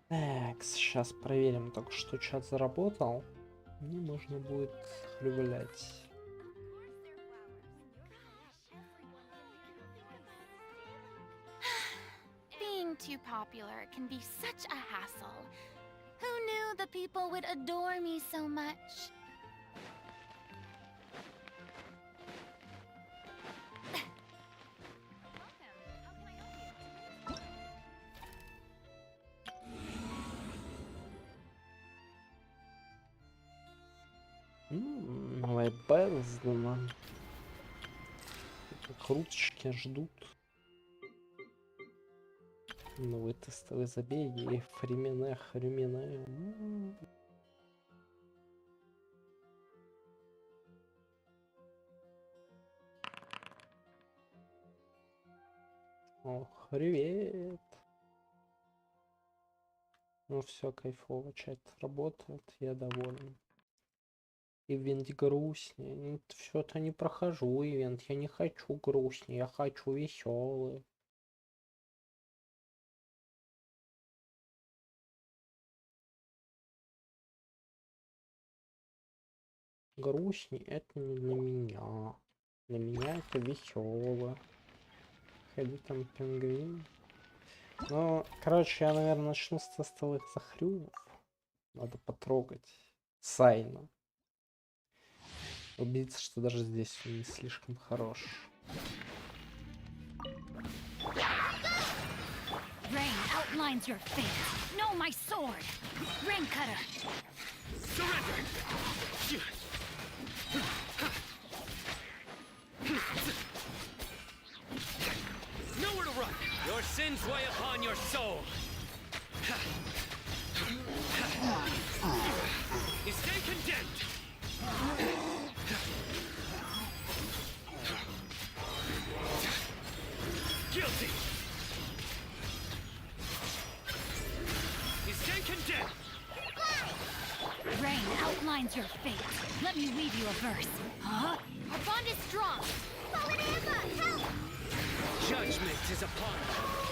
Так, сейчас проверим, только что чат заработал. Мне можно будет хлюблять. Being too popular can be such a hassle. Who knew the people would adore me so much? Новая Белздена. Круточки ждут. Новые тестовые забеги. Хремене. О, привет. Ну все, кайфово, чат работает, я доволен. Ивент грустнее. Все-то не прохожу ивент. Я не хочу грустнее, я хочу веселый. Грустнее это не для меня. Для меня это весело. Ходи там пингвин. Ну, короче, я, наверное, начну с тестовых захрюмов. Надо потрогать Сайна. Убедиться, что даже здесь он не слишком хорош. Rain outlines your fate. Know my sword. Rain cutter. Surrender! Nowhere to run! Your sins weigh upon your soul! You stay condemned! Guilty! You stay condemned! Rain outlines your fate. Let me read you a verse. Huh? Our bond is strong. Fallen Emma, help! Judgment is upon us.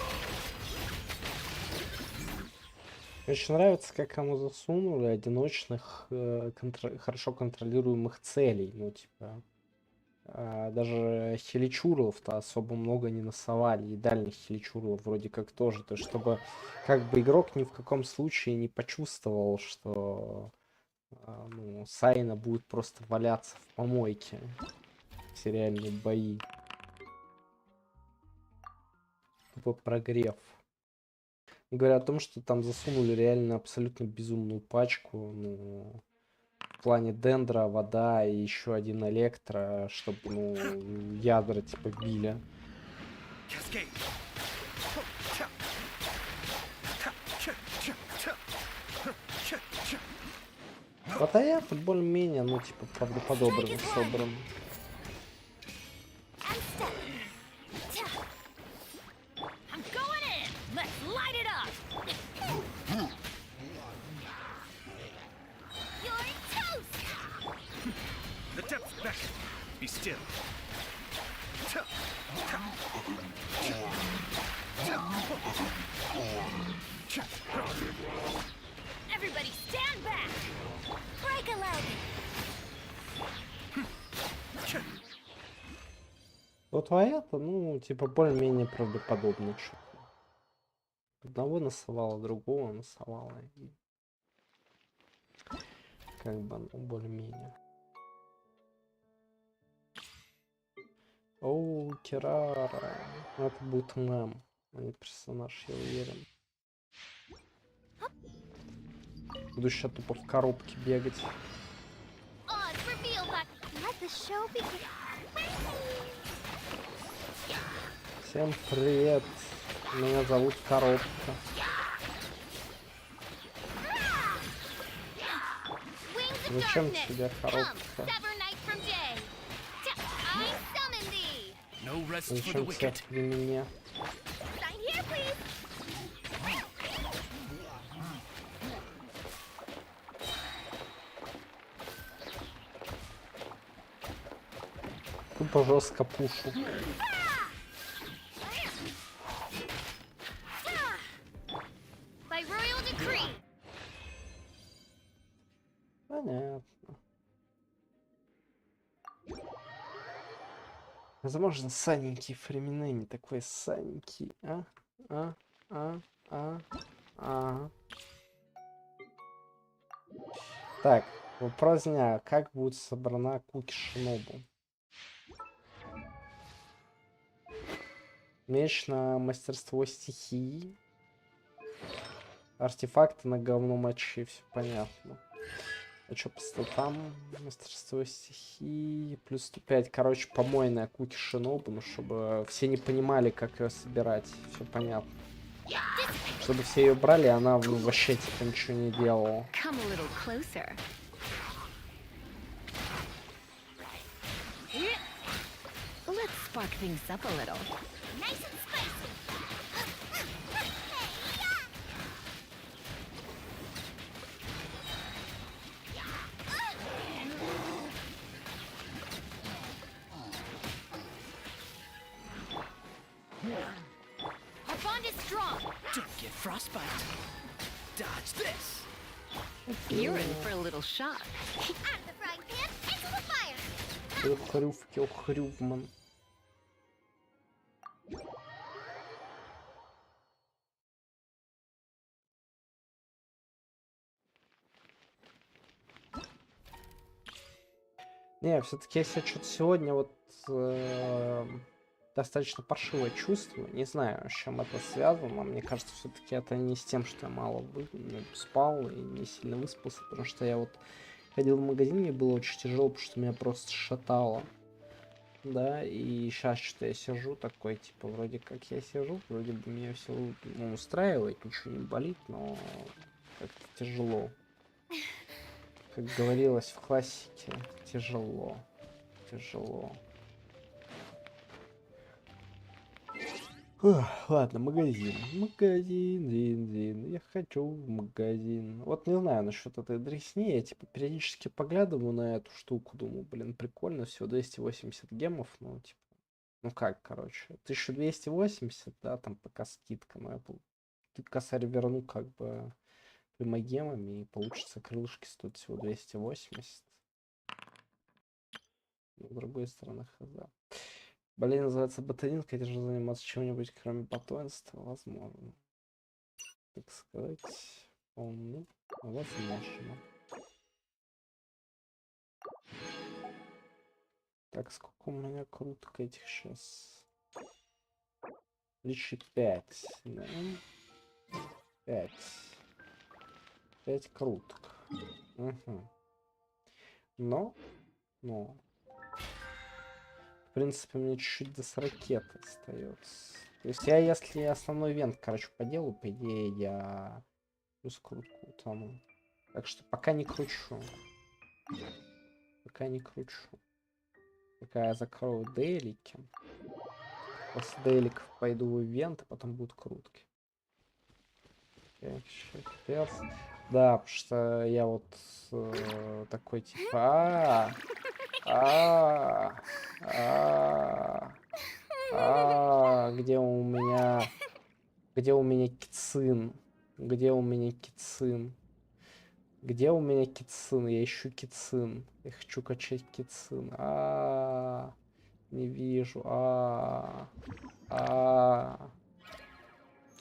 Мне очень нравится, как ему засунули одиночных, хорошо контролируемых целей. Ну, типа, даже хиличурлов-то особо много не насовали. И дальних хиличурлов вроде как тоже. То есть, чтобы как бы игрок ни в каком случае не почувствовал, что ну, Сайна будет просто валяться в помойке. Все реальные бои. Тупо прогрев. Говорят о том, что там засунули реально абсолютно безумную пачку. Ну, в плане дендра, вода и еще один электро, чтобы, ну, ядра типа били. Вот а я более-менее, ну, типа, правдоподобно собран. The depths beckon. Be still. Everybody stand back! Break a leg! Вот а это, ну, типа, более-менее правдоподобно. Одного насовало, другого насовало. И как бы, ну, более-менее. Оу, Кирара. Это будет мем, а не персонаж, я уверен. Буду сейчас тупо в коробке бегать. Всем привет. Меня зовут Коробка. Зачем тебе коробка? Зачем тебе при мне? Тупо жестко пушу. By royal decree. Понятно. Возможно, саненький времена не такой саненький, а? А. Так, вопрос дня. Как будет собрана куки Шинобу? Меч на мастерство стихии. Артефакты на говном очи, все понятно. А что по статам? Мастерство стихии. Плюс 105. Короче, помойная куки Шинобу, ну, чтобы все не понимали, как ее собирать. Все понятно. Чтобы все ее брали, она вообще типа ничего не делала. Come a little closer. Let's spark things up a little. Nice and spicy. Our bond is strong. Don't get frostbite. Dodge this. You're in for a little shock. Out of the frying pan into the fire. Хрювман. Не, все-таки я себя что-то сегодня вот достаточно паршивое чувство. Не знаю, с чем это связано. Мне кажется, все-таки это не с тем, что я мало спал и не сильно выспался, потому что я вот ходил в магазин, мне было очень тяжело, потому что меня просто шатало. Да, и сейчас что-то я сижу такой, типа, вроде как я сижу, вроде бы меня все устраивает, ничего не болит, но как-то тяжело. Как говорилось в классике, тяжело. Ладно, магазин. Я хочу в магазин. Вот не знаю насчет этой дресни. Я типа периодически поглядываю на эту штуку. Думаю, блин, прикольно. Всего 280 гемов. Ну, типа. Ну как, короче. 1280, да, там пока скидка. Но я косарь верну как бы гемами. И получится крылышки стоят всего 280. С другой стороны, хз. Болезнь называется ботанин, хотите же заниматься чем-нибудь, кроме батонства, возможно. Так сказать, вполне возможно. Так, сколько у меня круток этих сейчас? 1005. Да? 5 круток. Угу. Но. В принципе, мне чуть-чуть до 40 остается. То есть я, если основной ивент, короче, поделаю, по идее, я плюс крутку утону. Так что пока не кручу. Пока я закрою дейлики. После дейликов пойду в ивент, а потом будут крутки. Капец. Да, потому что я вот такой типа... Где у меня кицин? Я ищу кицин. Я хочу качать кицин. Не вижу.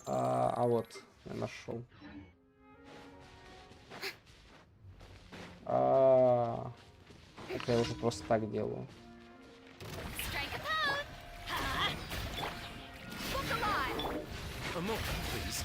Вот, я нашел. Это я уже просто так делаю. A moment, please.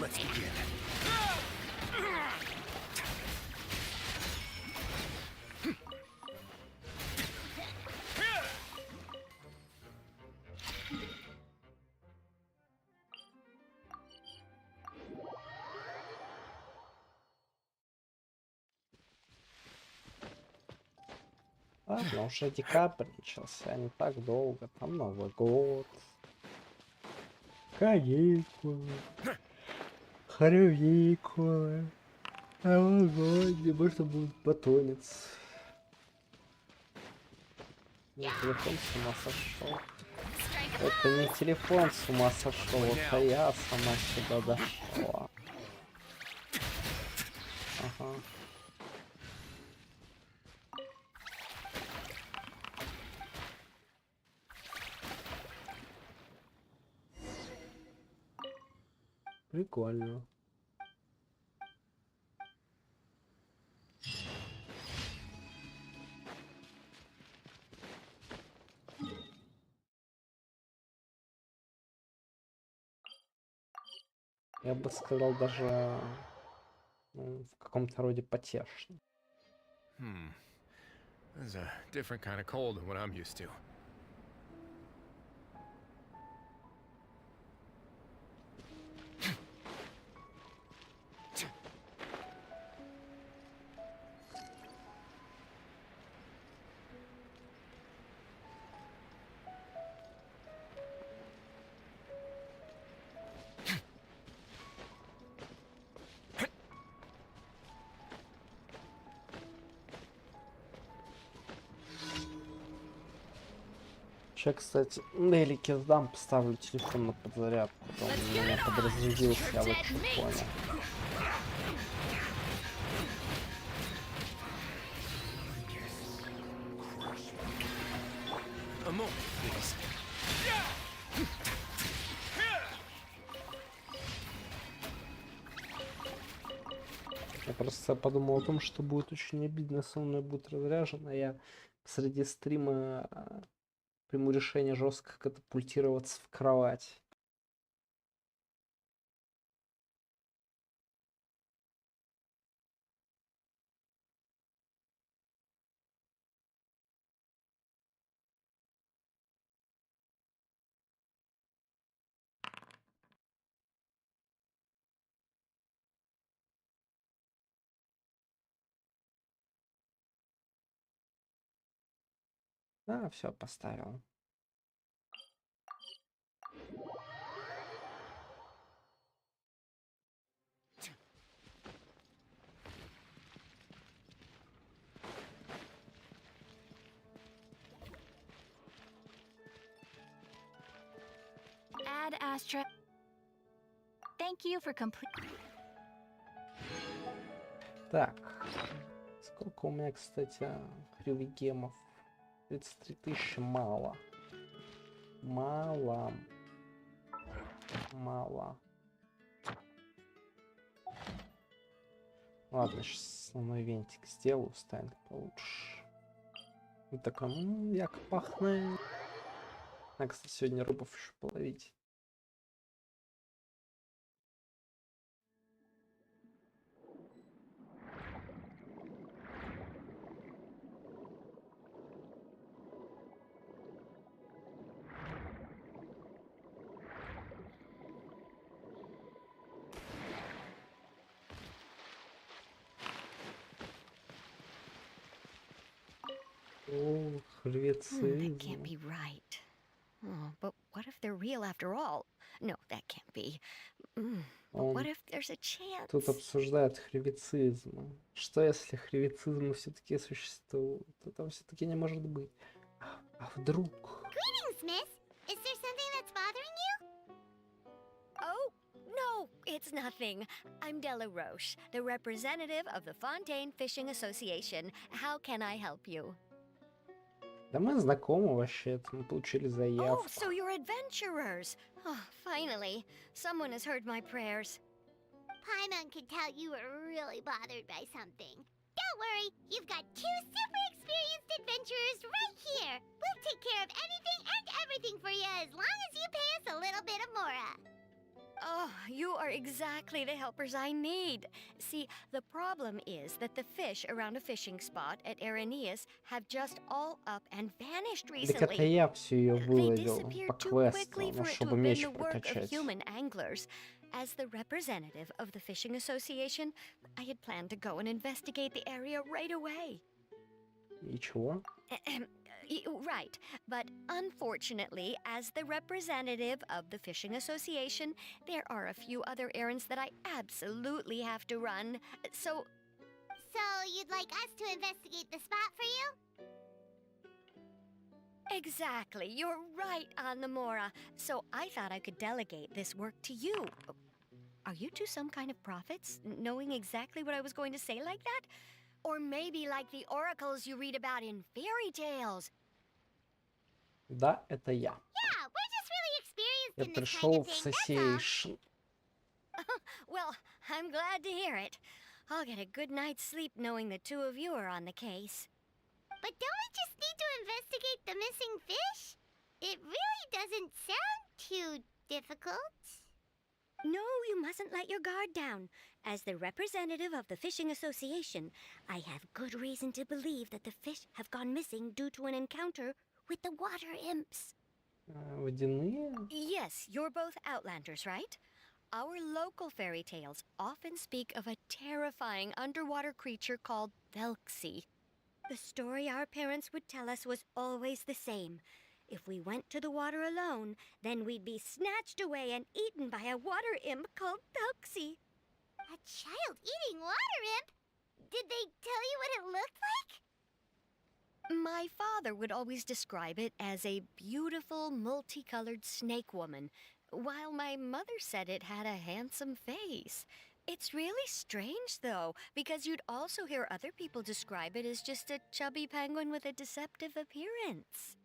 Let's begin. Ладно, уже декабрь начался, не так долго. Там Новый год. Каникулы. Каникулы. Новогодний, можно будет батонец. Телефон с ума сошел. Это не телефон с ума сошел, это я сама сюда дошла. Ага. Прикольно. Я бы сказал, даже в каком-то роде потешно. That's a different kind of cold than what I'm used to. Сейчас, кстати, Нелики сдам, поставлю телефон на подзарядку. Потом у меня подразрядился, я вот что понял. A moment, please. Я просто подумал о том, что будет очень обидно, если он у меня будет разряжен, а я посреди стрима приму решение жестко катапультироваться в кровать. А, все, поставил. Add Astra. Thank you for complete. Так, сколько у меня, кстати, хривигемов? 33 тысячи, мало. Мало. Мало. Ладно, сейчас основной винтик сделаю, станет получше. И такой, як пахнет. А, кстати, сегодня рыбов еще половить. О, That can't хребецы. be right. Oh, but what if they're real after all? No, that can't be. But what Он if there's a chance? тут обсуждает хривицизм. Что если хривицизм все-таки существует? Это все-таки не может быть. А вдруг? Greetings, miss. Is there something that's bothering you? Oh, no, it's nothing. I'm Della Roche, the representative of the Fontaine Fishing Association. How can I help you? Да мы знакомы вообще, мы получили Oh, заявку. so you're adventurers. Oh, finally, someone has heard my prayers. Paimon could tell you were really bothered by something. Don't worry, you've got two super experienced adventurers right here. We'll take care of anything and everything for you as long as you pay us a little bit of mora. Oh, You are exactly the helpers I need. See, the problem is that the fish around a fishing spot at Araneus have just all up and vanished Так это recently. я всю ее They выловил disappeared по too квесту, quickly ну, for it to чтобы have been меч the work of прокачать. human anglers. As the representative of the Fishing Association, I had planned to go and investigate the area right away. И чего? Right, but unfortunately, as the representative of the Fishing Association, there are a few other errands that I absolutely have to run. So, you'd like us to investigate the spot for you? exactly, you're right, Anamora. So I thought I could delegate this work to you. Are you two some kind of prophets, knowing exactly what I was going to say like that? Or maybe like the oracles you read about in fairy tales? Да, это я. Yeah, we're just really experienced Я in this kind пришел of в thing, that's all. Association. Well, I'm glad to hear it. I'll get a good night's sleep knowing the two of you are on the case. But don't we just need to investigate the missing fish? It really doesn't sound too difficult. No, you mustn't let your guard down. As the representative of the Fishing Association, I have good reason to believe that the fish have gone missing due to an encounter with the water imps. Водяные? Yes, you're both Outlanders, right? Our local fairy tales often speak of a terrifying underwater creature called Velxi. The story our parents would tell us was always the same. If we went to the water alone, then we'd be snatched away and eaten by a water imp called Velxi. A child-eating water imp? Did they tell you what it looked like? My father would always describe it as a beautiful, multicolored snake woman, while my mother said it had a handsome face. It's really strange, though, because you'd also hear other people describe it as just a chubby penguin with a deceptive appearance.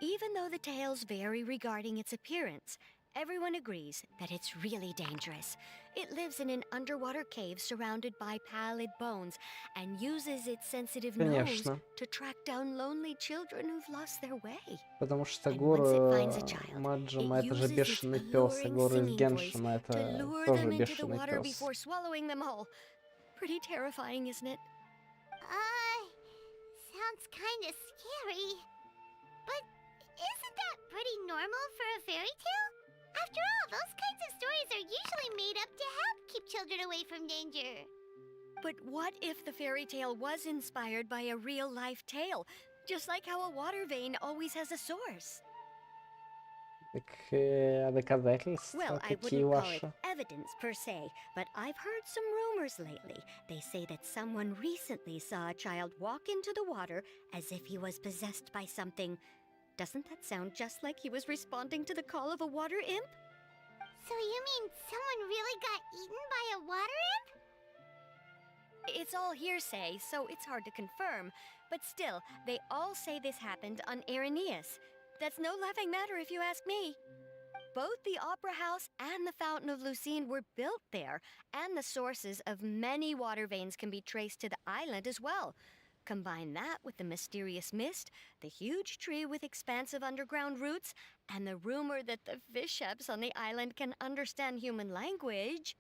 Even though the tales vary regarding its appearance, everyone agrees that it's really dangerous. It lives in an underwater cave surrounded by pallid bones and uses its sensitive nose Конечно. to track down lonely children who've lost their way. Потому что And once it finds a горы child, Маджима it это же uses its бешеный пес, и alluring горы из singing voice Геншина to это lure тоже them into the бешеный water пес. before swallowing them whole. Pretty terrifying, isn't it? Sounds kinda scary. But isn't that pretty normal for a fairy tale? After all, those kinds of stories are usually made up to help keep children away from danger. But what if the fairy tale was inspired by a real-life tale? Just like how a water vein always has a source. Так доказательства Well, I какие wouldn't call it ваши? evidence per se, but I've heard some rumors lately. They say that someone recently saw a child walk into the water as if he was possessed by something. Doesn't that sound just like he was responding to the call of a water imp? So you mean someone really got eaten by a water imp? It's all hearsay, so it's hard to confirm. But still, they all say this happened on Araneus. That's no laughing matter if you ask me. Both the Opera House and the Fountain of Lucine were built there, and the sources of many water veins can be traced to the island as well. Combine that with the mysterious mist, the huge tree with expansive underground roots, and the rumor that the fish apes on the island can understand human language.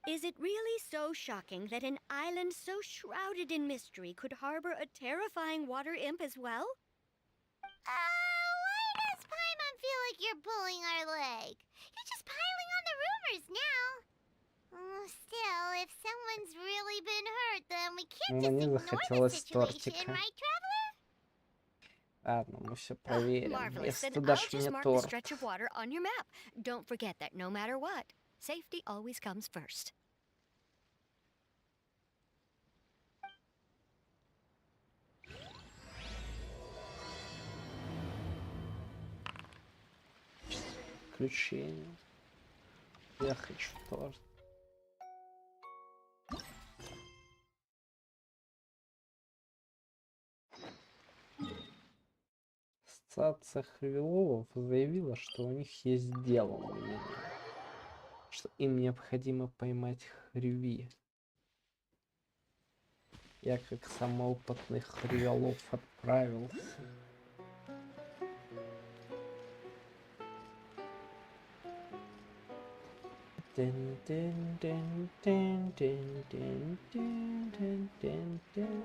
Is it really so shocking that an island so shrouded in mystery could harbor a terrifying water imp as well? Why does Paimon feel like you're pulling our leg? You're just piling on the rumors now. Still, if someone's really been hurt, then we can't just Мне ignore the захотелось situation, тортика. right, Traveler? Ладно, мы все проверим. Marvelous. Если Then ты I'll дашь just мне mark the торт. stretch of water on your map. Don't forget that no matter what, safety always comes first. Приключения. Я хочу торт. Ассоциация Хавиловов заявила, что у них есть дело на меня. Что им необходимо поймать Хрюви. Я как самый опытный Хрювелов отправился. Dun, dun, dun, dun, dun, dun, dun, dun, dun, dun.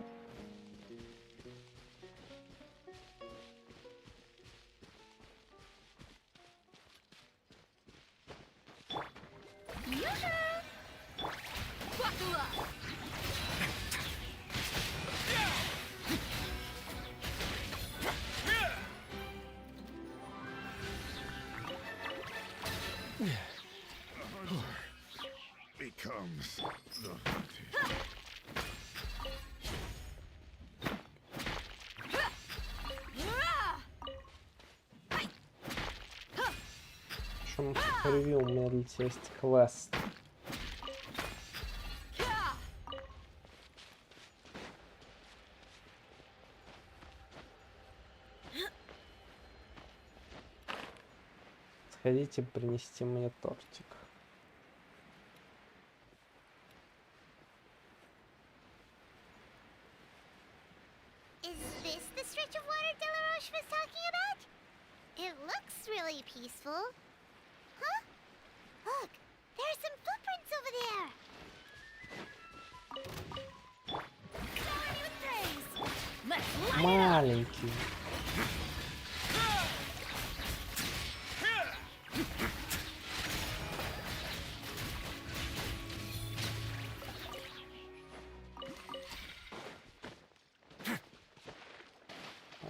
Buckle up! Becomes the hunted. Причем ревью у меня для тебя есть квест. Сходите принести мне тортик. Is this the stretch of water Delaroche was talking about? It looks really peaceful. Huh? Look, there are some footprints over there. Shower me with praise! Let's light Маленький.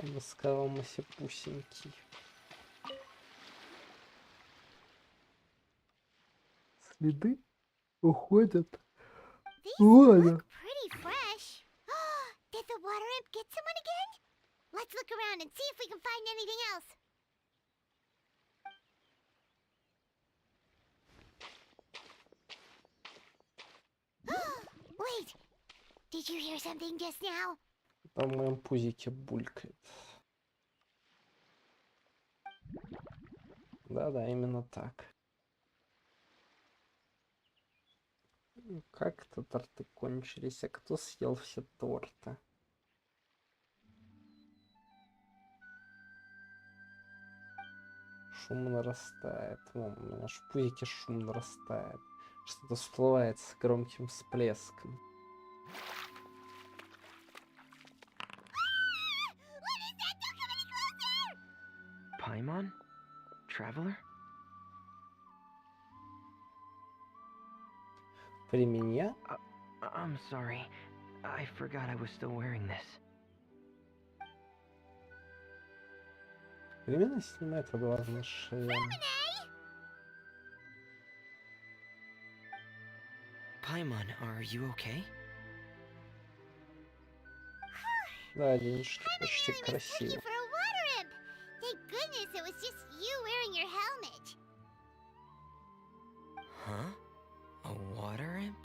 Обыскавшийся пусенький. Следы уходят. These Ладно. look pretty fresh. Did the water imp get someone again? Let's look around and see if we can find anything else. Wait, did you hear something just now? Там в моем пузике булькает. Да-да, именно так. Как это торты кончились? А кто съел все торты? Шум нарастает. Вон, у меня аж в пузике шум нарастает. Что-то всплывает с громким всплеском. Paimon? Traveler? При меня? I'm sorry. I forgot I was still wearing this. Временно снимает главный шлем. Paimon, are you okay? Да, денежки почти Really mistook you красиво. for a water imp. Thank goodness it was just you wearing your helmet. Huh? A water imp?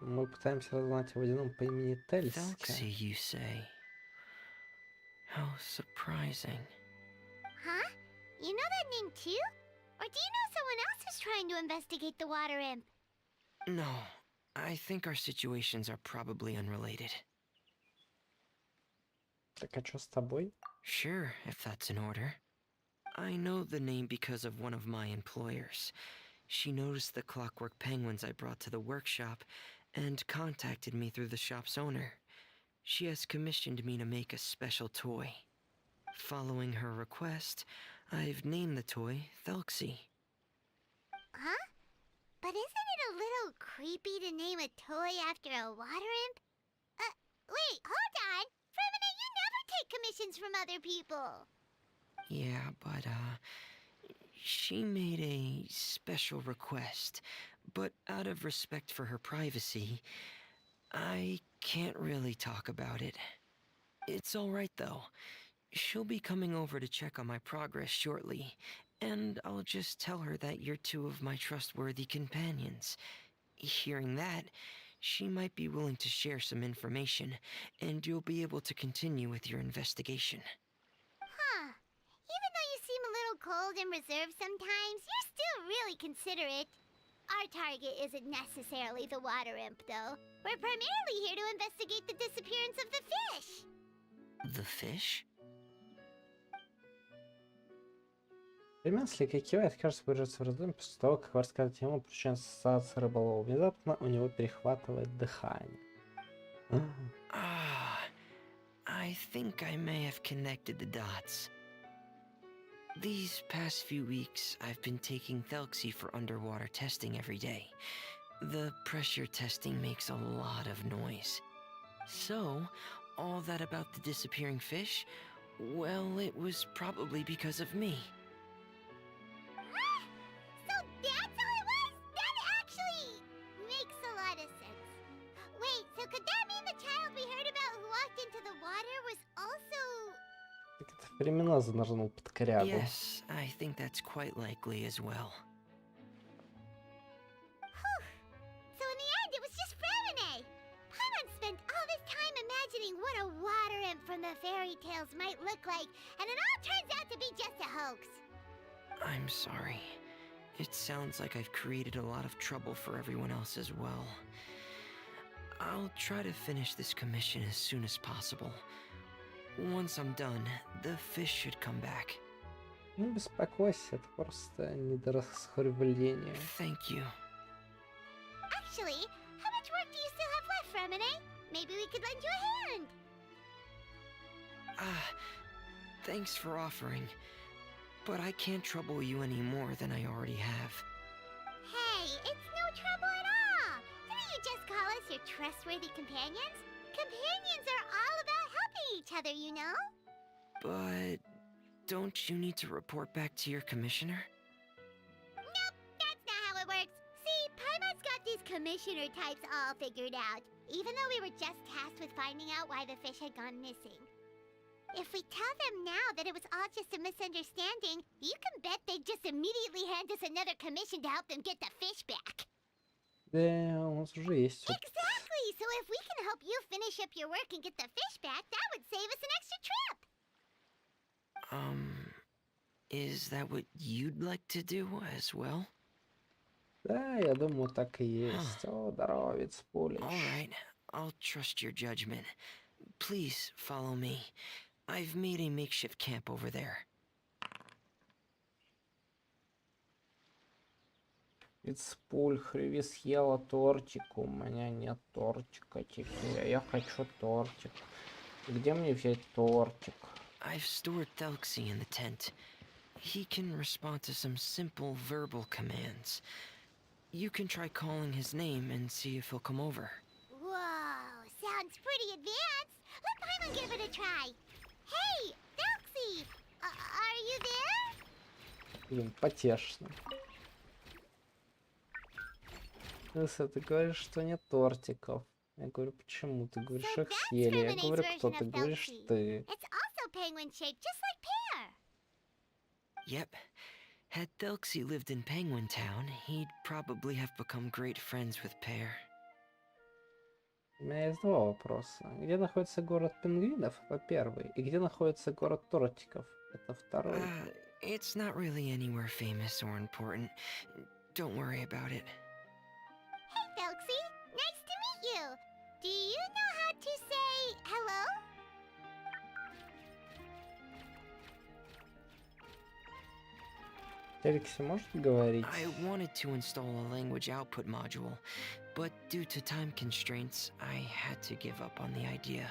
Мы пытаемся разузнать о водяном по имени Felxie, Тельске. you say? How surprising. Huh? You know that name too? Or do you know someone else who's trying to investigate the water imp? No, I think our situations are probably unrelated. Так, а что с тобой? Sure, if that's in order. I know the name because of one of my employers. She noticed the clockwork penguins I brought to the workshop and contacted me through the shop's owner. She has commissioned me to make a special toy. Following her request, I've named the toy Felxie. Huh? But isn't it a little creepy to name a toy after a water imp? Wait, hold on! For a minute, you never take commissions from other people! Yeah, but, she made a special request, but out of respect for her privacy, I can't really talk about it. It's alright though. She'll be coming over to check on my progress shortly, and I'll just tell her that you're two of my trustworthy companions. Hearing that, she might be willing to share some information, and you'll be able to continue with your investigation. Huh. Even though you seem a little cold and reserved sometimes, you're still really considerate. Our target isn't necessarily the water imp, though. We're primarily here to investigate the disappearance of the fish. The fish? Ремесло кивает, кажется, погружается в раздумье после того, как вы рассказываете ему причину ассоциации рыболова. Внезапно у него перехватывает дыхание. Ah, I think I may have connected the dots. These past few weeks, I've been taking Thelxie for underwater testing every day. The pressure testing makes a lot of noise. So, all that about the disappearing fish? Well, it was probably because of me. So that's how it was? That actually makes a lot of sense. Wait, so could that mean the child we heard about who walked into the water was also... Так это времена занырнул под корягу. Yes, I think that's quite likely as well. So in the end, it was just Fremine. Paimon spent all this time imagining what a water imp from the fairy tales might look like, and it all turns out to be just a hoax. I'm sorry. It sounds like I've created a lot of trouble for everyone else as well. I'll try to finish this commission as soon as possible. Once I'm done, the fish should come back. Не беспокойся, это просто недорасхваление. Thank you. Actually, how much work do you still have left, Fremine? Maybe we could lend you a hand. Thanks for offering. But I can't trouble you any more than I already have. Hey, it's no trouble at all. Didn't you just call us your trustworthy companions? Companions are all about helping each other, you know? But don't you need to report back to your commissioner? Nope, that's not how it works. See, Paimon's got these commissioner types all figured out, even though we were just tasked with finding out why the fish had gone missing. If we tell them now that it was all just a misunderstanding, you can bet they'd just immediately hand us another commission to help them get the fish back. Да, у нас уже есть опыт. Exactly! So if we can help you finish up your work and get the fish back, that would save us an extra trip! Is that what you'd like to do as well? Да, я думаю, так и есть. О, здорово, Вицпулич. Alright, I'll trust your judgment. Please follow me. I've made a makeshift camp over there. Вицпуль, Хриви съела тортик. У меня нет тортика теперь. Я хочу тортик. Где мне взять тортик? I've stored Thelxie in the tent. He can respond to some simple verbal commands. You can try calling his name and see if he'll come over. Whoa, sounds pretty advanced. Let Paimon give it a try. Hey, Thelxie! Are you there? Блин, потешно. Если ты говоришь, что нет тортиков. Я говорю, почему? Ты говоришь, So их that's съели. Я Fremine's говорю, кто? version Ты of говоришь, Thelxie. ты. It's also penguin-shaped, just like Pear. Yep. Had Thelxie lived in Penguin Town, he'd probably have become great friends with Pear. У меня есть два вопроса. Где находится город пингвинов? Это первый. И где находится город тортиков? Это второй. It's not really anywhere famous or important. Don't worry about it. Hey, Thelxie. Nice to meet you. Do you know how to say hello? Феликси может говорить? I wanted to install a language output module, but due to time constraints, I had to give up on the idea.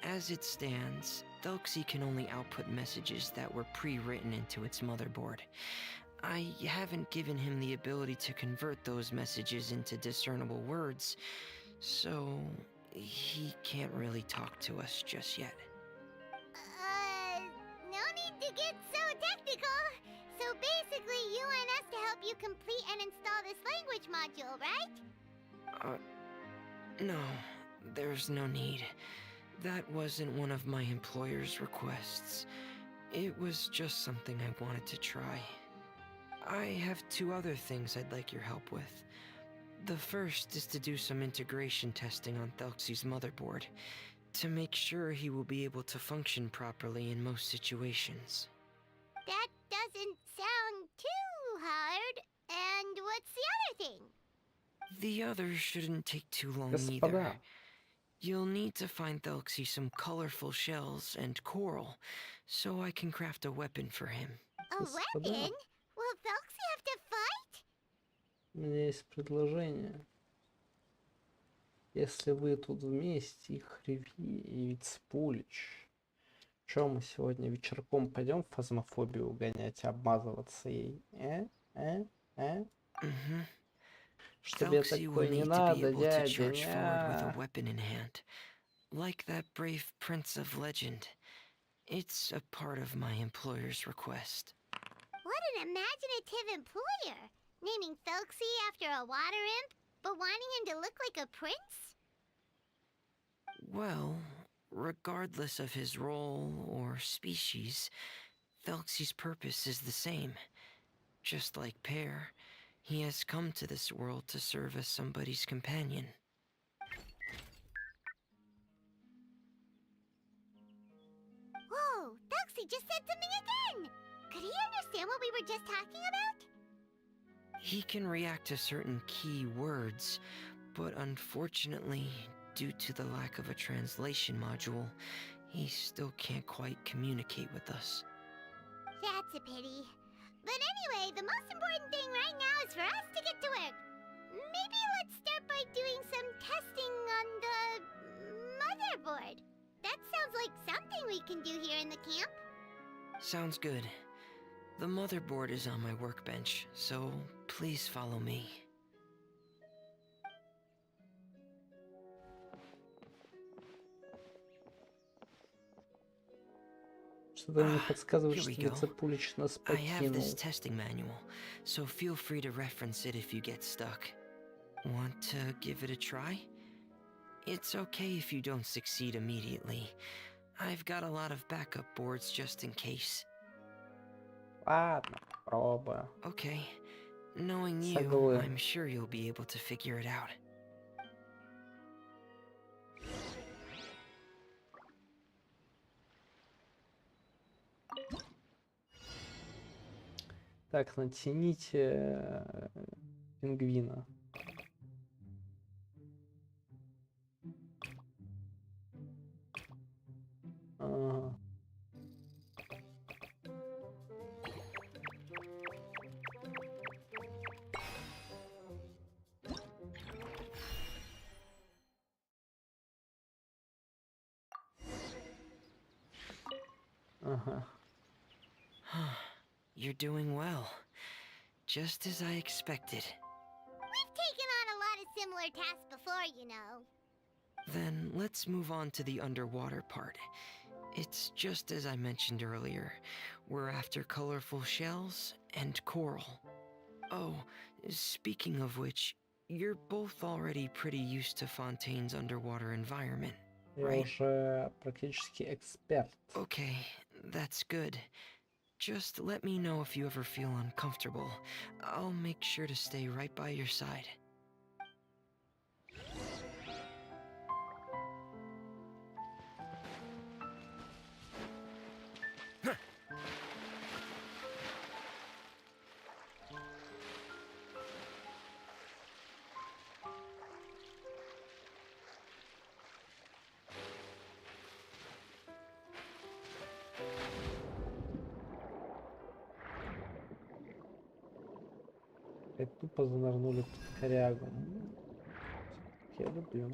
As it stands, Thelxie can only output messages that were pre-written into its motherboard. I haven't given him the ability to convert those messages into discernible words, so he can't really talk to us just yet. No need to get so technical. So basically, you want us to help you complete and install this language module, right? No, there's no need. That wasn't one of my employer's requests. It was just something I wanted to try. I have two other things I'd like your help with. The first is to do some integration testing on Thelxie's motherboard, to make sure he will be able to function properly in most situations. That doesn't sound too hard. And what's the other thing? The other shouldn't take too long Господа. either. You'll need to find Thelxie some colorful shells and coral, so I can craft a weapon for him. Господа, weapon? Will Felxy have to fight? у меня есть предложение. Если вы тут вместе, и Хреви, и Вицепулич, чё мы сегодня вечерком пойдем фазмофобию угонять, обмазываться ей? Э? Mm-hmm. Что тебе Felxy will такое не need to be надо, able to дядя, charge forward with a ня? weapon in hand, like that brave prince of legend. It's a part of my employer's request. What an imaginative employer! Naming Felxy after a water imp, but wanting him to look like a prince? Well, regardless of his role or species, Felxy's purpose is the same. Just like Pear, he has come to this world to serve as somebody's companion. Whoa, Felxy just said something again! Could he understand what we were just talking about? He can react to certain key words, but unfortunately, due to the lack of a translation module, he still can't quite communicate with us. That's a pity. But anyway, the most important thing right now is for us to get to work. Maybe let's start by doing some testing on the motherboard. That sounds like something we can do here in the camp. Sounds good. The motherboard is on my workbench, so please follow me. Что-то мне подсказывает, Here we что go. Вицепулич нас I have this покинул. testing manual, so feel free to reference it if you get stuck. Want to give it a try? It's okay if you don't succeed immediately. I've got a lot of backup boards just in case. Ладно, пробую. Okay. Knowing you, Соглы. I'm sure you'll be able to figure it out. Так, натяните пингвина. Ага. Ага. You're doing well. Just as I expected. We've taken on a lot of similar tasks before, you know. Then let's move on to the underwater part. It's just as I mentioned earlier. We're after colorful shells and coral. Oh, speaking of which, you're both already pretty used to Fontaine's underwater environment, Я right? уже практически эксперт. Okay, that's good. Just let me know if you ever feel uncomfortable. I'll make sure to stay right by your side. И тупо занырнули под корягу. Я люблю.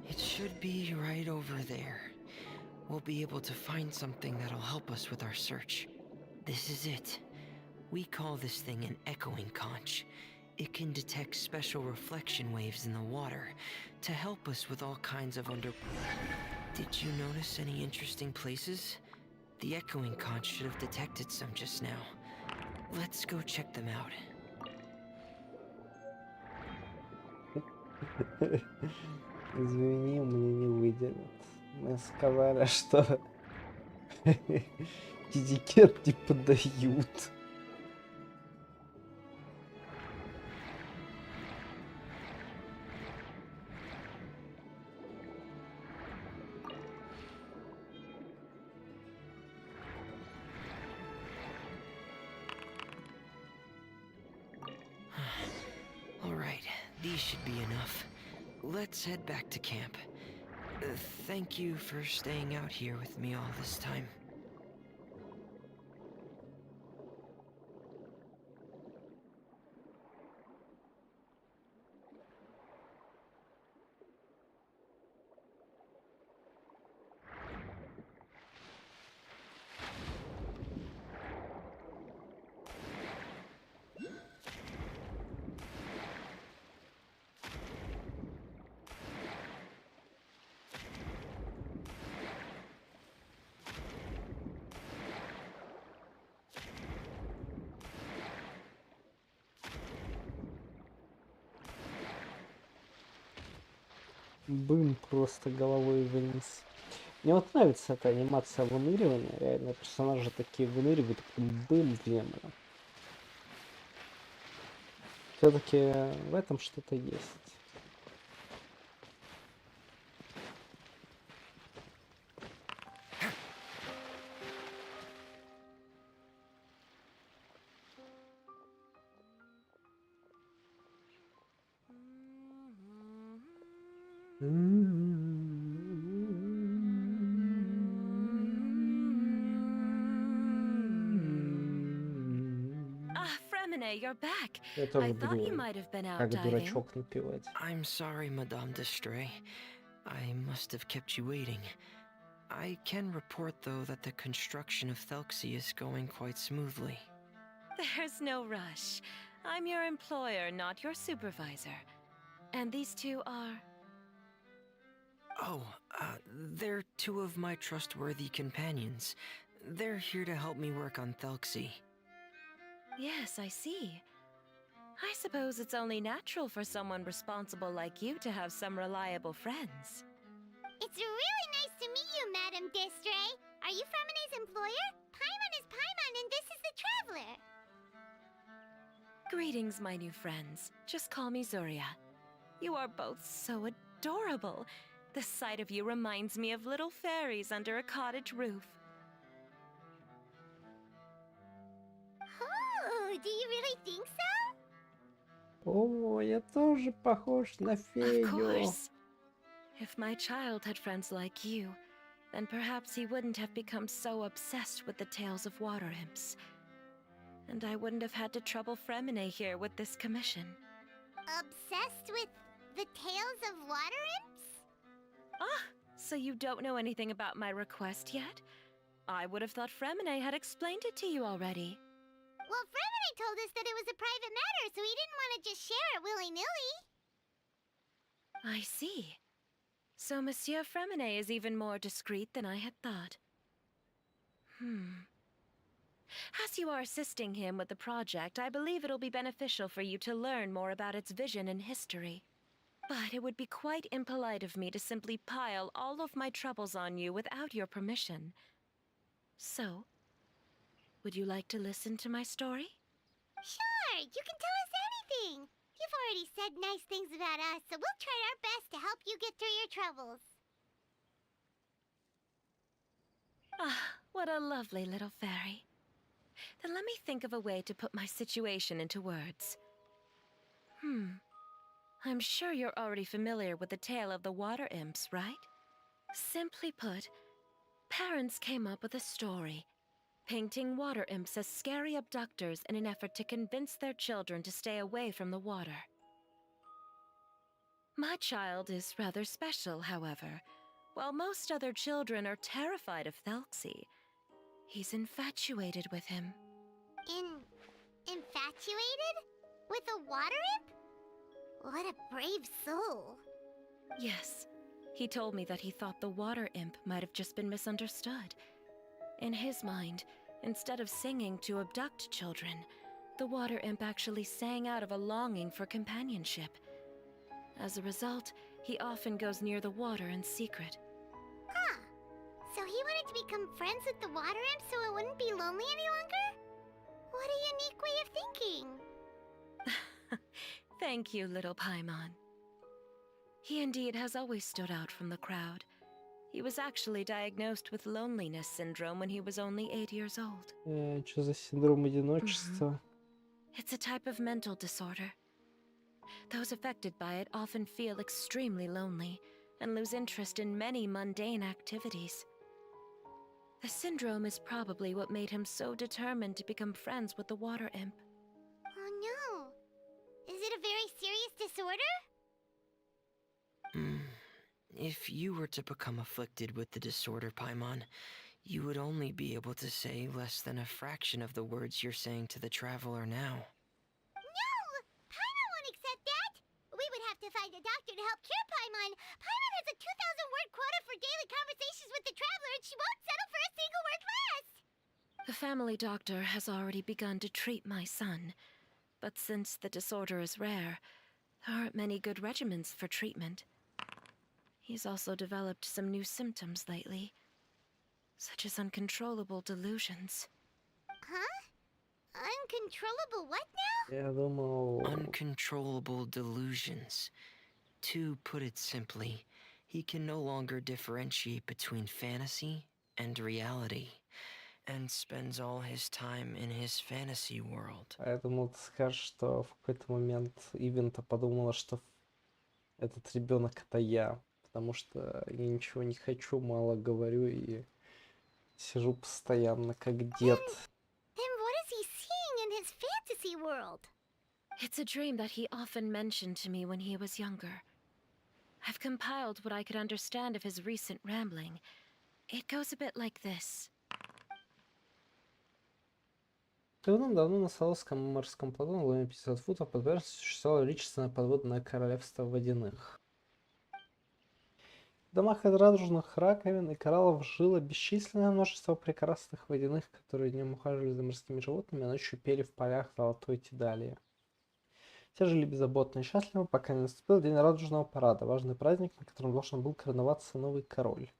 It should be right over there. We'll be able to find something that'll help us with our search. This is it. We call this thing an echoing conch. It can detect special reflection waves in the water to help us with all kinds of Did you notice any interesting places? The echoing conch should have detected some just now. Let's go check them out. Извини, мне не выделят. Мы сказали, что этикет не подают. these should be enough. Let's head back to camp. Thank you for staying out here with me all this time. Бым просто головой вниз. Мне вот нравится эта анимация выныривания. Реально персонажи такие выныривают, такой бым в землю. Все-таки в этом что-то есть. Ah, Fremine, you're back. Я I тоже thought you буду might have been out как diving. дурачок напевать. I'm sorry, Madame Destray. I must have kept you waiting. I can report, though, that the construction of Thelxie is going quite smoothly. There's no rush. I'm your employer, not your supervisor. And these two are... Oh, they're two of my trustworthy companions. They're here to help me work on Thelxie. Yes, I see. I suppose it's only natural for someone responsible like you to have some reliable friends. It's really nice to meet you, Madame Destray. Are you Fremine's employer? Paimon is Paimon, and this is the Traveler. Greetings, my new friends. Just call me Zuria. You are both so adorable. The sight of you reminds me of little fairies under a cottage roof. Oh, do you really think so? О, я тоже похож на Of фею. course. If my child had friends like you, then perhaps he wouldn't have become so obsessed with the tales of water imps. And I wouldn't have had to trouble Fremine here with this commission. Obsessed with the tales of water imps? Ah, so you don't know anything about my request yet? I would have thought Fremine had explained it to you already. Well, Fremine told us that it was a private matter, so he didn't want to just share it willy-nilly. I see. So Monsieur Fremine is even more discreet than I had thought. As you are assisting him with the project, I believe it'll be beneficial for you to learn more about its vision and history. But it would be quite impolite of me to simply pile all of my troubles on you without your permission. So, would you like to listen to my story? Sure, you can tell us anything. You've already said nice things about us, so we'll try our best to help you get through your troubles. Ah, what a lovely little fairy. Then let me think of a way to put my situation into words. I'm sure you're already familiar with the tale of the water imps, right? Simply put, parents came up with a story, painting water imps as scary abductors in an effort to convince their children to stay away from the water. My child is rather special, however. While most other children are terrified of Thelxie, he's infatuated with him. Infatuated? With a water imp? What a brave soul. Yes, he told me that he thought the water imp might have just been misunderstood. In his mind, instead of singing to abduct children, the water imp actually sang out of a longing for companionship. As a result, he often goes near the water in secret. Huh. So he wanted to become friends with the water imp so it wouldn't be lonely any longer? What a unique way of thinking. Thank you, little Paimon. He indeed has always stood out from the crowd. He was actually diagnosed with loneliness syndrome when he was only 8 years old. Что за синдром одиночества? It's a type of mental disorder. those affected by it often feel extremely lonely and lose interest in many mundane activities. The syndrome is probably what made him so determined to become friends with the water imp. Oh no. Is it a very serious disorder? If you were to become afflicted with the disorder, Paimon, you would only be able to say less than a fraction of the words you're saying to the traveler now. No! Paimon won't accept that! We would have to find a doctor to help cure Paimon. Paimon has a 2,000-word quota for daily conversations with the traveler, and she won't settle for a single word less! The family doctor has already begun to treat my son, but since the disorder is rare, there aren't many good regimens for treatment. He's also developed some new symptoms lately, such as uncontrollable delusions. Huh? Uncontrollable what now? Я думал... Uncontrollable delusions. To put it simply, he can no longer differentiate between fantasy and reality, and spends all his time in his fantasy world. А я думал, ты скажешь, что в какой-то момент Ивента подумала, что этот ребенок это я. Потому что я ничего не хочу, мало говорю и сижу постоянно как дед. Then what is he seeing in his fantasy world? It's a dream that he often mentioned to me when he was younger. I've compiled what I could understand of his recent rambling. It goes a bit like this. Давным-давно на Саловском морском плато на глубине 50 футов под поверхностью существовало величественное подводное королевство водяных. В домах из радужных раковин и кораллов жило бесчисленное множество прекрасных водяных, которые днем ухаживали за морскими животными, а ночью пели в полях золотой Тидалии. Все жили беззаботно и счастливо, пока не наступил день радужного парада, важный праздник, на котором должен был короноваться новый король.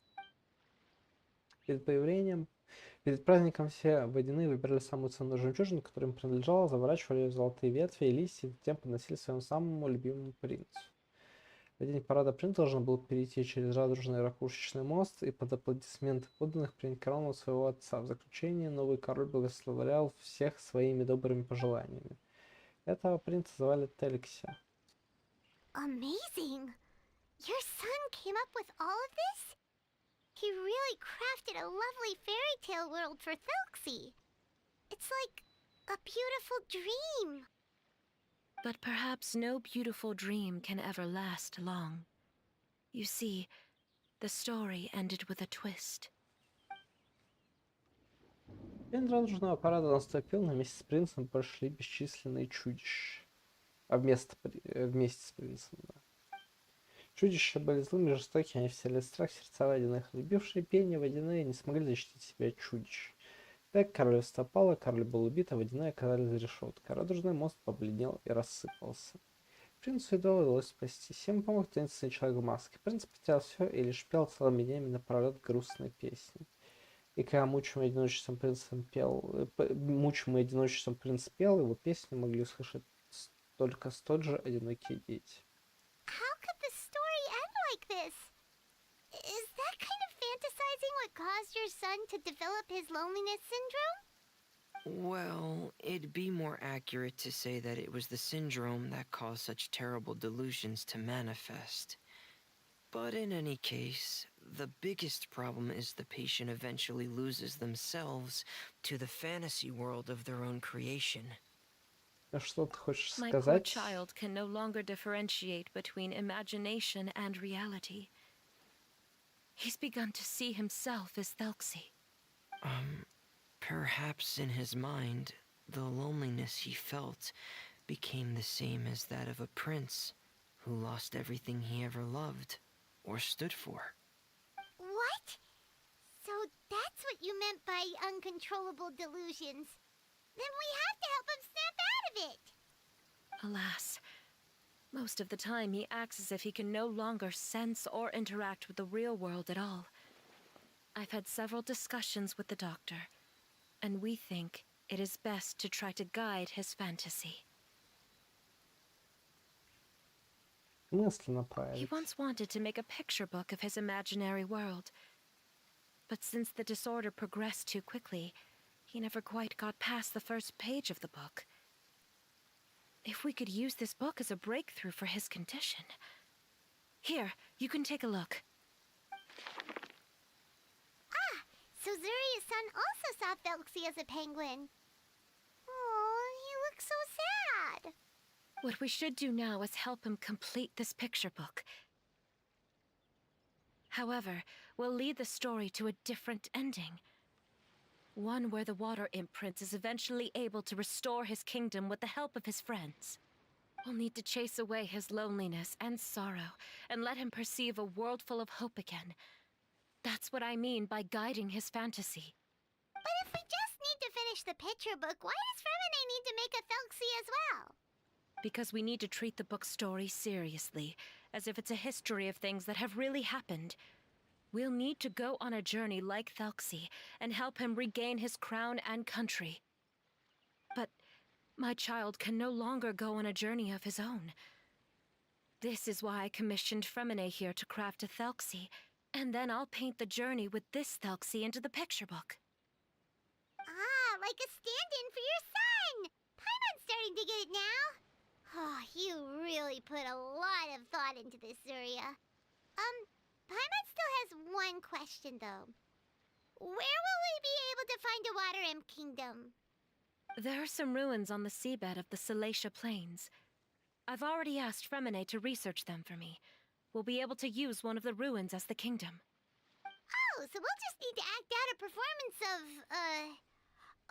Перед праздником все водяные выбирали самую ценную жемчужину, которая им принадлежала, заворачивали ее в золотые ветви и листья, и затем подносили своему самому любимому принцу. В день парада принц должен был перейти через радужный ракушечный мост и под аплодисменты подданных принять корону своего отца. В заключение новый король благословлял всех своими добрыми пожеланиями. Этого принца звали Теликси. Amazing! Your son came up with all of this? He really crafted a lovely fairy tale world for Thelxie. It's like a beautiful dream. But perhaps no beautiful dream can ever last long. You see, the story ended with a twist. День радужного парада наступил, на вместе с принцем пошли бесчисленные чудища. Вместе с принцем, да. Чудища были злыми и жестокими, они вселяли страх в сердца водяных. Любившие пение водяные не смогли защитить себя от чудищ. Так королевство пало, король был убит, а водяные оказались за решеткой. Радужный мост побледнел и рассыпался. Принцу едва удалось спастись. Ему помог таинственный человек в маске. Принц потерял все и лишь пел целыми днями напролет грустные песни. И когда мучимый одиночеством принц пел, его песню могли услышать только столь же одинокие дети. How could the story end like this? Is that kind of fantasizing what caused your son to develop his loneliness syndrome? Well, it'd be more accurate to say that it was the syndrome that caused such terrible delusions to manifest. But in any case, the biggest problem is the patient eventually loses themselves to the fantasy world of their own creation. Что ты хочешь My poor сказать? child can no longer differentiate between imagination and reality. He's begun to see himself as Thelxie. Perhaps in his mind, the loneliness he felt became the same as that of a prince who lost everything he ever loved or stood for. What? So that's what you meant by uncontrollable delusions. Then we have to help him snap out of it. Alas, most of the time he acts as if he can no longer sense or interact with the real world at all. I've had several discussions with the doctor, and we think it is best to try to guide his fantasy. Мысли He направить. once wanted to make a picture book of his imaginary world, but since the disorder progressed too quickly, he never quite got past the first page of the book. if we could use this book as a breakthrough for his condition. Here, you can take a look. Ah, so Zuria's son also saw Felxie as a penguin. Oh, he looks so sad. What we should do now is help him complete this picture book. However, we'll lead the story to a different ending. One where the Water Imp Prince is eventually able to restore his kingdom with the help of his friends. We'll need to chase away his loneliness and sorrow, and let him perceive a world full of hope again. That's what I mean by guiding his fantasy. But if we just need to finish the picture book, why does Fremine need to make a Felxie as well? Because we need to treat the book's story seriously, as if it's a history of things that have really happened. We'll need to go on a journey like Felxie and help him regain his crown and country. But my child can no longer go on a journey of his own. This is why I commissioned Fremine here to craft a Felxie, and then I'll paint the journey with this Felxie into the picture book. Ah, like a stand-in for your son! Paimon's starting to get it now. Oh, you really put a lot of thought into this, Zuria. Paimon still has one question, though. Where will we be able to find a Water Imp Kingdom? There are some ruins on the seabed of the Salacia Plains. I've already asked Fremine to research them for me. We'll be able to use one of the ruins as the kingdom. Oh, so we'll just need to act out a performance of,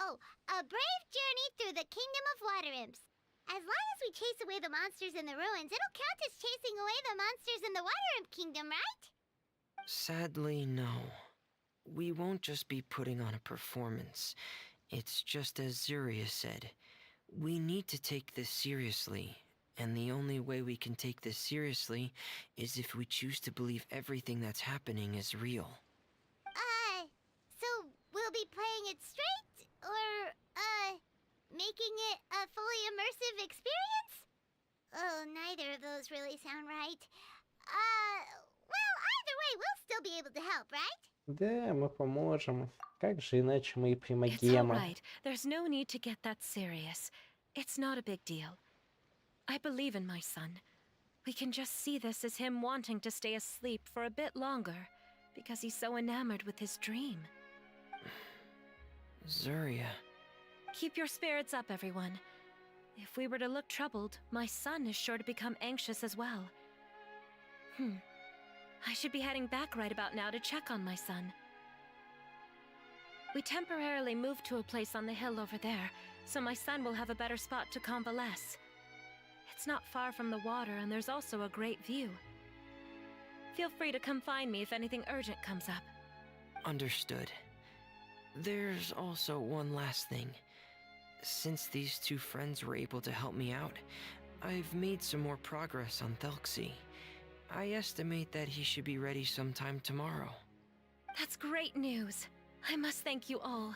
a brave journey through the Kingdom of Water Imps. As long as we chase away the monsters in the ruins, it'll count as chasing away the monsters in the Water Imp Kingdom, right? Sadly, no. We won't just be putting on a performance. It's just as Zuria said. We need to take this seriously. And the only way we can take this seriously is if we choose to believe everything that's happening is real. So we'll be playing it straight? Or, making it a fully immersive experience? Oh, neither of those really sound right. Well, either way, we'll still be able to help, right? Да, мы поможем. Как же иначе мы и It's all примагема. right. There's no need to get that serious. It's not a big deal. I believe in my son. We can just see this as him wanting to stay asleep for a bit longer, because he's so enamored with his dream. Zuria. Keep your spirits up, everyone. If we were to look troubled, my son is sure to become anxious as well. I should be heading back right about now to check on my son. We temporarily moved to a place on the hill over there, so my son will have a better spot to convalesce. It's not far from the water, and there's also a great view. Feel free to come find me if anything urgent comes up. Understood. There's also one last thing. Since these two friends were able to help me out, I've made some more progress on Felxie. I estimate that he should be ready sometime tomorrow. That's great news. I must thank you all.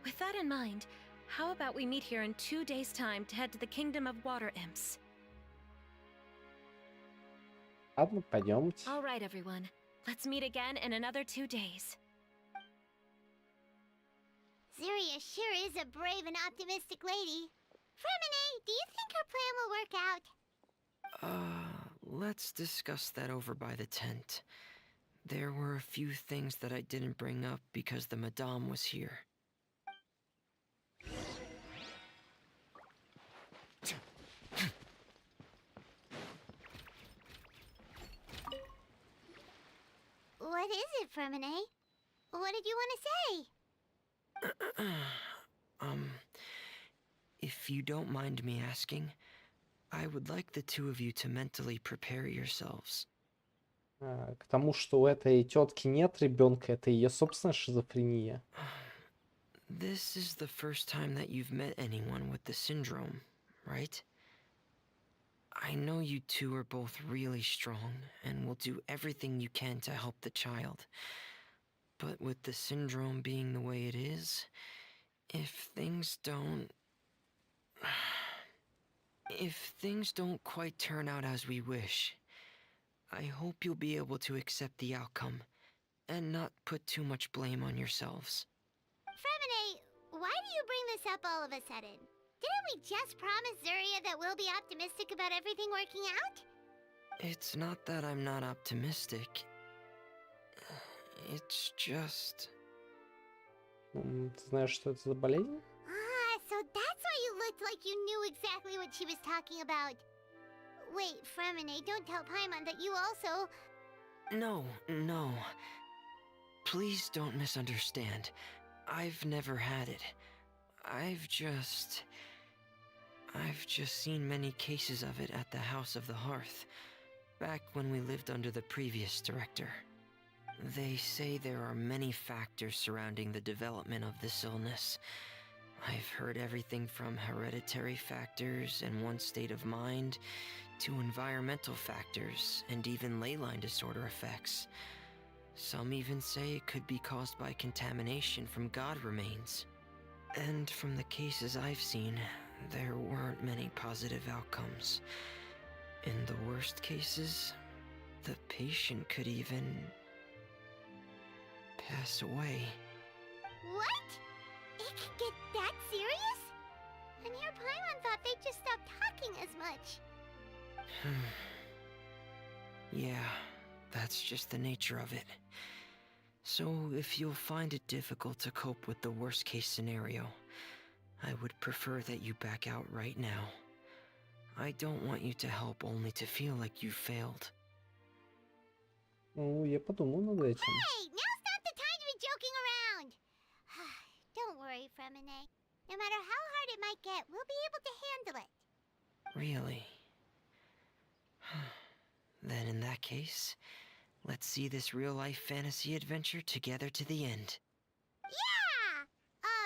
With that in mind, how about we meet here in 2 days' time to head to the Kingdom of Water Imps? Ладно, пойдемте. All right, everyone. Let's meet again in another 2 days. Zuria sure is a brave and optimistic lady. Fremine, do you think her plan will work out? Let's discuss that over by the tent. There were a few things that I didn't bring up because the Madame was here. What is it, Fremine? What did you want to say? If you don't mind me asking, I would like the two of you to mentally prepare yourselves. К тому, что у этой тетки нет ребенка, это ее собственная шизофрения. This is the first time that you've met anyone with the syndrome, right? I know you two are both really strong and will do everything you can to help the child. But with the syndrome being the way it is, if things don't quite turn out as we wish, I hope you'll be able to accept the outcome and not put too much blame on yourselves. Fremine, why do you bring this up all of a sudden? Didn't we just promise Zuria that we'll be optimistic about everything working out? It's not that I'm not optimistic. It's just... Ты знаешь, что это за болезнь? Ah, so that's why you looked like you knew exactly what she was talking about. Wait, Fremine, don't tell Paimon that you also... No. Please don't misunderstand. I've never had it. I've just seen many cases of it at the House of the Hearth, back when we lived under the previous director. They say there are many factors surrounding the development of this illness. I've heard everything from hereditary factors and one's state of mind, to environmental factors, and even ley line disorder effects. Some even say it could be caused by contamination from god remains. And from the cases I've seen, there weren't many positive outcomes. In the worst cases, the patient could even pass away. What? It could get that serious? And here Paimon thought they'd just stop talking as much. Yeah, that's just the nature of it. So if you'll find it difficult to cope with the worst case scenario, I would prefer that you back out right now. I don't want you to help only to feel like you failed. Ну, я подумал над этим. Hey, now's not the time to be joking around. Don't worry, Fremine. No matter how hard it might get, we'll be able to handle it. Really? Then in that case, let's see this real-life fantasy adventure together to the end. Yeah!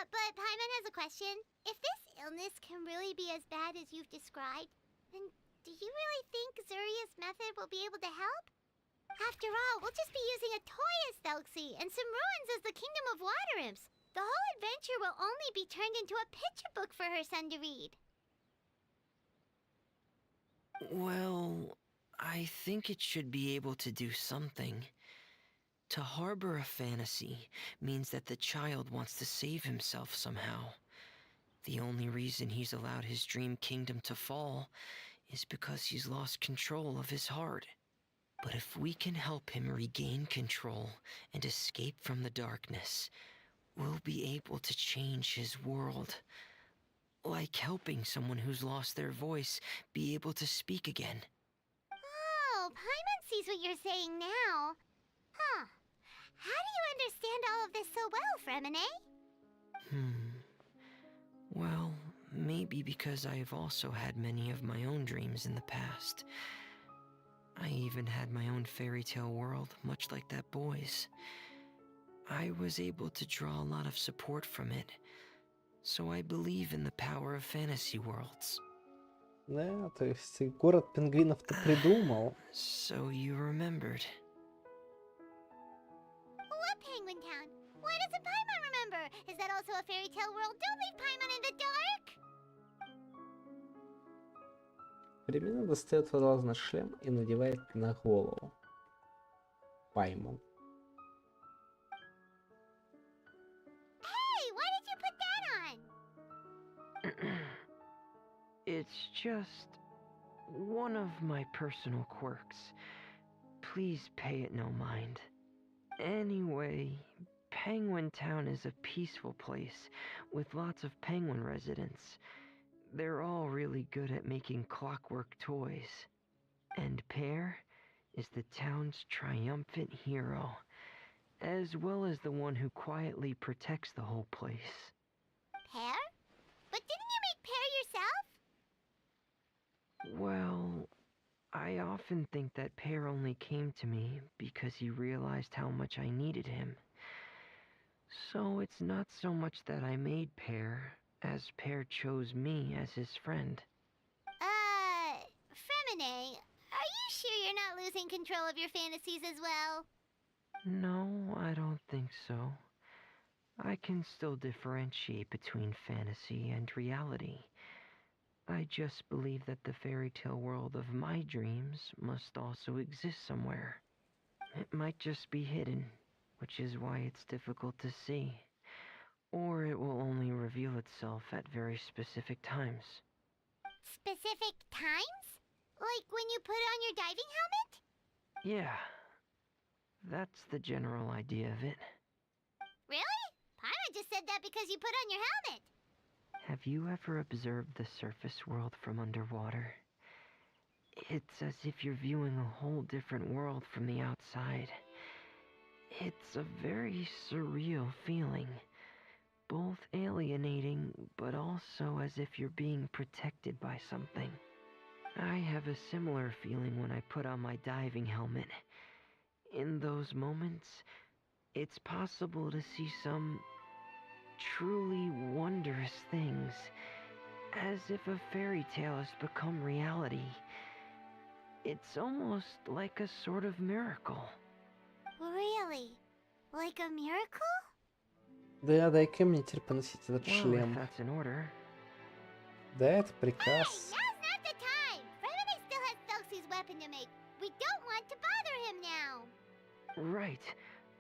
But Paimon has a question. If this illness can really be as bad as you've described, then do you really think Zuria's method will be able to help? After all, we'll just be using a toy as Thelxie and some ruins as the Kingdom of Water Imps. The whole adventure will only be turned into a picture book for her son to read. Well, I think it should be able to do something. To harbor a fantasy means that the child wants to save himself somehow. The only reason he's allowed his dream kingdom to fall is because he's lost control of his heart. But if we can help him regain control and escape from the darkness, we'll be able to change his world. Like helping someone who's lost their voice be able to speak again. Oh, Paimon sees what you're saying now. Huh. How do you understand all of this so well, Fremine? Well, maybe because I've also had many of my own dreams in the past. I even had my own fairy tale world, much like that boy's. I was able to draw a lot of support from it, so I believe in the power of fantasy worlds. Да, то есть город пингвинов ты придумал. So you remembered. What Penguin Town? Why doesn't Paimon remember? Is that also a fairy tale world? Don't leave Paimon in the dark! Временно достает водолазный шлем и надевает на голову. Паймон. Hey, why did you put that on? It's just one of my personal quirks. Please pay it no mind. Anyway, Penguin Town is a peaceful place with lots of penguin residents. They're all really good at making clockwork toys. And Pear is the town's triumphant hero, as well as the one who quietly protects the whole place. Pear? But didn't you make Pear yourself? Well, I often think that Pear only came to me because he realized how much I needed him. So it's not so much that I made Pear, as Pear chose me as his friend. Fremine, are you sure you're not losing control of your fantasies as well? No, I don't think so. I can still differentiate between fantasy and reality. I just believe that the fairy tale world of my dreams must also exist somewhere. It might just be hidden, which is why it's difficult to see. or it will only reveal itself at very specific times. Specific times? Like when you put on your diving helmet? Yeah, that's the general idea of it. Really? Paimon just said that because you put on your helmet. Have you ever observed the surface world from underwater? It's as if you're viewing a whole different world from the outside. It's a very surreal feeling. Both alienating, but also as if you're being protected by something. I have a similar feeling when I put on my diving helmet. In those moments, it's possible to see some truly wondrous things, as if a fairy tale has become reality. It's almost like a sort of miracle. Really? Like a miracle? Да, дай-ка мне теперь поносить этот Well, if шлем. that's in order. Да, это Hey, приказ. now's not the time! Remedy still has Thelxie's weapon to make. We don't want to bother him now. Right.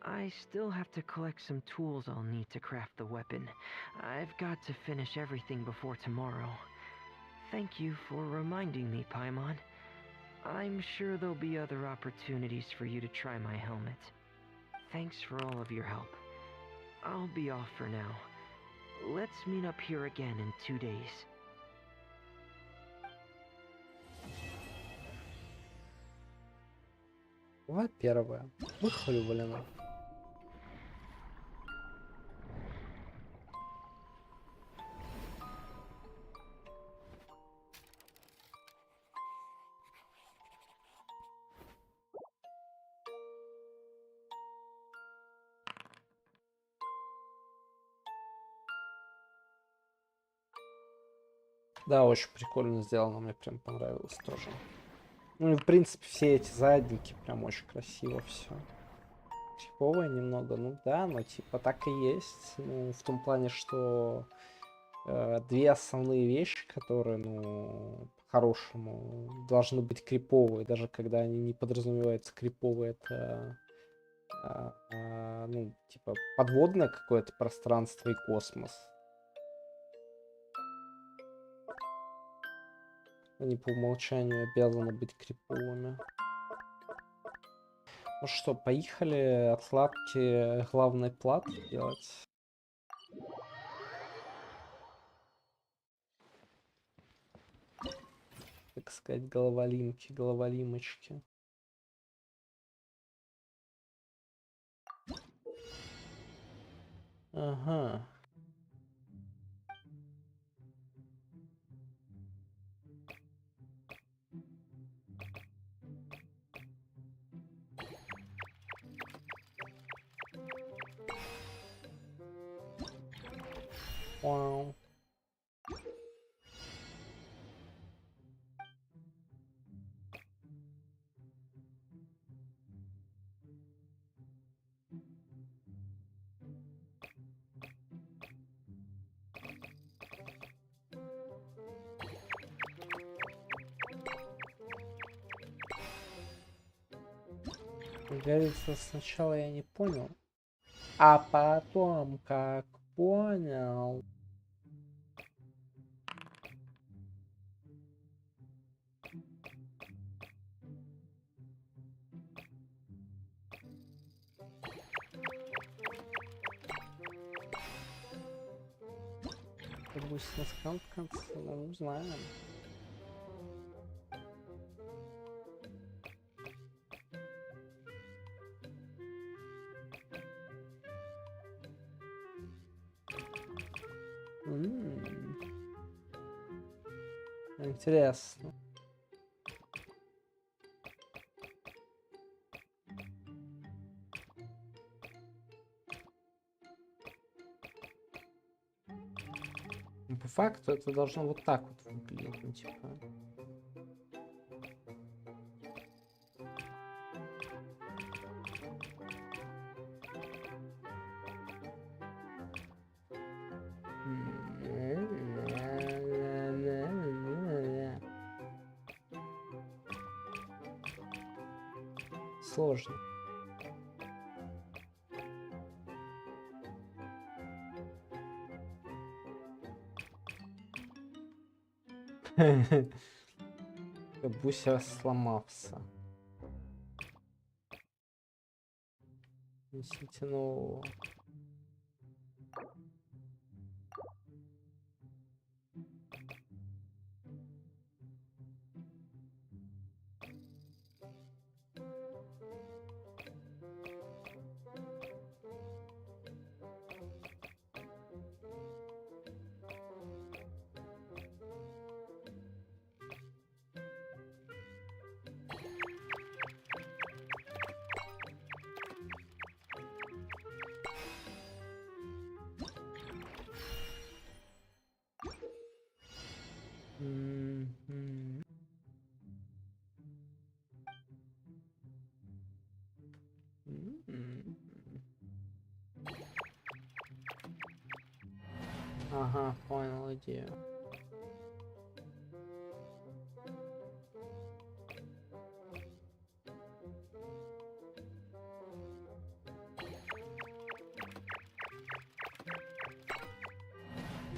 I still have to collect some tools I'll need to craft the weapon. I've got to finish everything before tomorrow. Thank you for reminding me, Paimon. I'm sure there'll be other opportunities for you to try my helmet. Thanks for all of your help. I'll be off for now. Let's meet up here again in 2 days. Глава первая. Выхваливали. Да, очень прикольно сделано, мне прям понравилось тоже. Ну и в принципе все эти задники прям очень красиво все. Криповое немного, ну да, но типа так и есть. Ну, в том плане, что две основные вещи, которые, ну, по-хорошему должны быть криповые, даже когда они не подразумеваются криповые, это ну, типа подводное какое-то пространство и космос. Они по умолчанию обязаны быть криповыми. Ну что, поехали отладки главной платы делать. Так сказать, головолимки, головолимочки. Ага. Вау. Говорится, сначала я не понял, а потом как понял. Пусть на скан в конце, ну, узнаем. Интересно. Ну, по факту это должно вот так вот выглядеть, ну, типа. Сложно. Бусер сломался. Несите нового. Мгм. М. Ага, понял идею.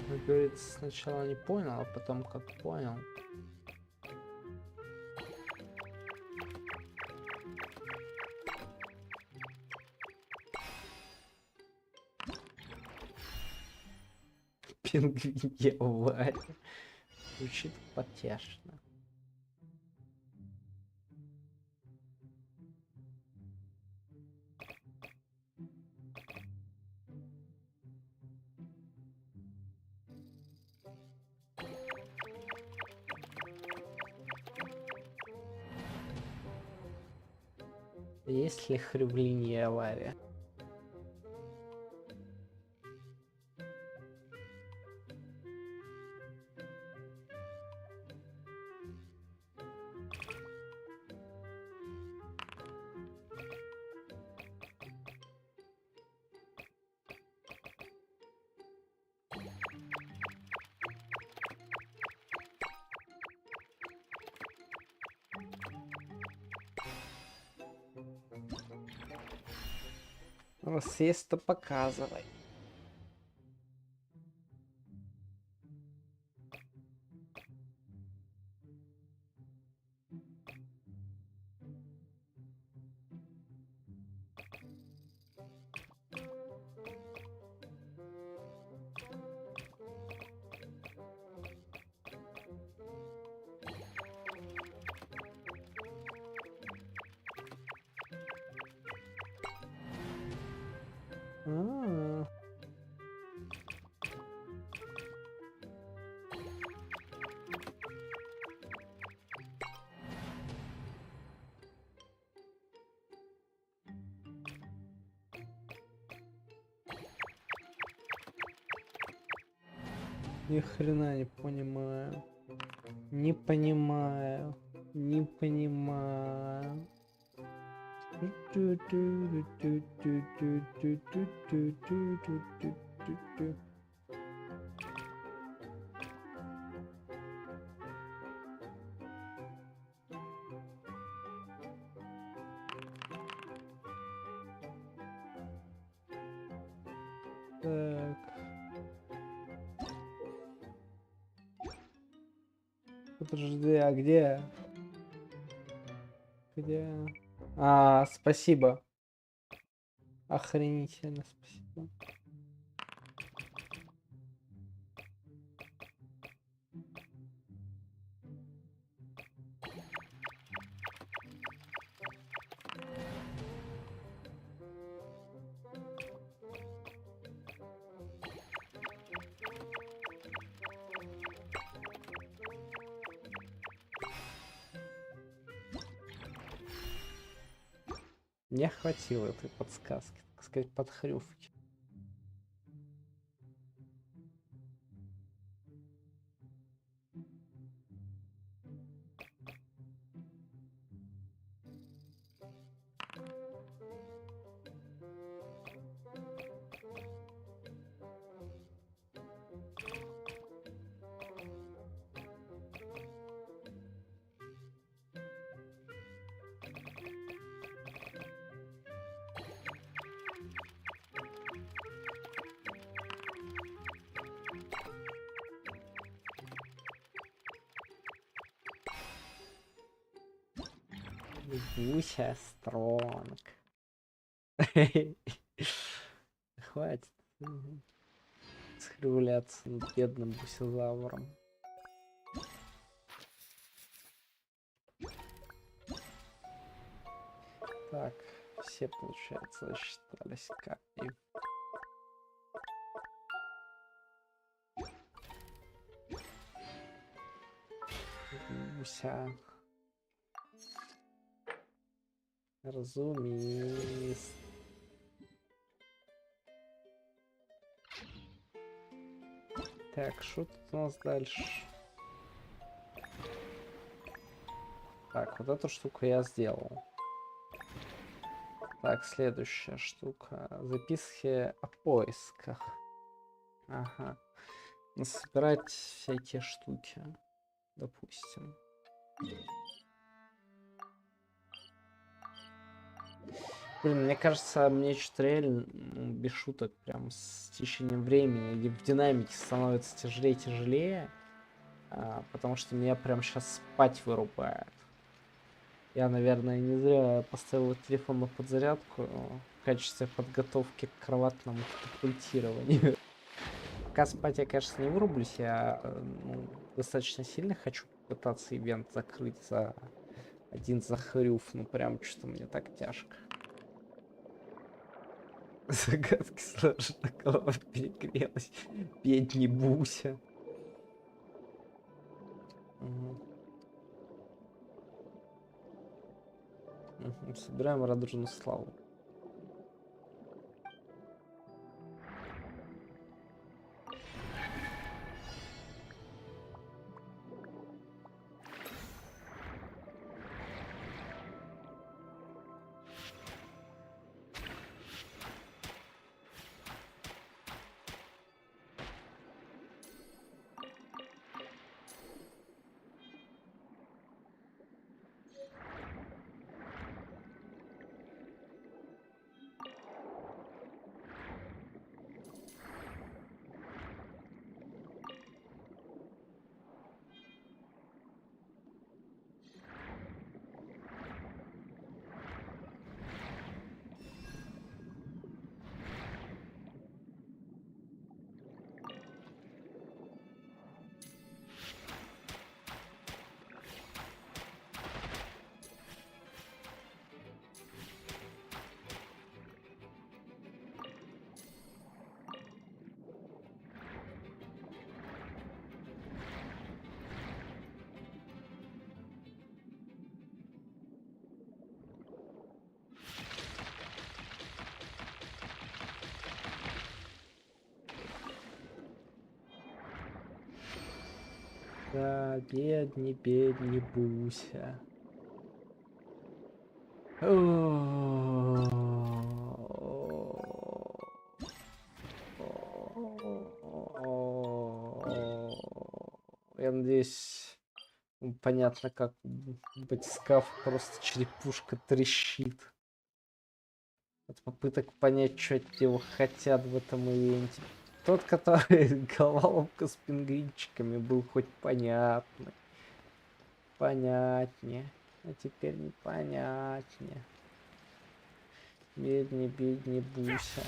Как говорится, сначала не понял, а потом как понял. Пингвинья Варя. Звучит потешно. Есть ли хрюблинья авария? Раз есть, то показывай. А. Ни хрена не понимаю. Не понимаю. Не понимаю. Так. Подожди, а где? Где? А, спасибо. Охренительно, спасибо. Не хватило этой подсказки, так сказать, подхрювки. Буся стронг. Хватит скривляться над бедным бусезавром. Так, все, получается, засчитались капли. Буся. Разумеется. Так, что тут у нас дальше? Так, вот эту штуку я сделал. Так, следующая штука. Записки о поисках. Ага. Собирать всякие штуки. Допустим. Блин, мне кажется, мне что-то реально, ну, без шуток, прям с течением времени или в динамике становится тяжелее и тяжелее, потому что меня прям сейчас спать вырубает. Я, наверное, не зря поставил телефон на подзарядку в качестве подготовки к кроватному катапультированию. Пока спать я, конечно, не вырублюсь, я достаточно сильно хочу попытаться ивент закрыть за один захрюв, ну прям что-то мне так тяжко. Загадки сложно, голова перегрелась. Бедни Буся. Собираем радужную славу. Да, бедни Буся. Я надеюсь, понятно, как Batiskuff просто черепушка трещит от попыток понять, что от него хотят в этом ивенте. Тот, который головоломка с пингвинчиками, был хоть понятный. Понятнее. А теперь непонятнее. Бедни Буся.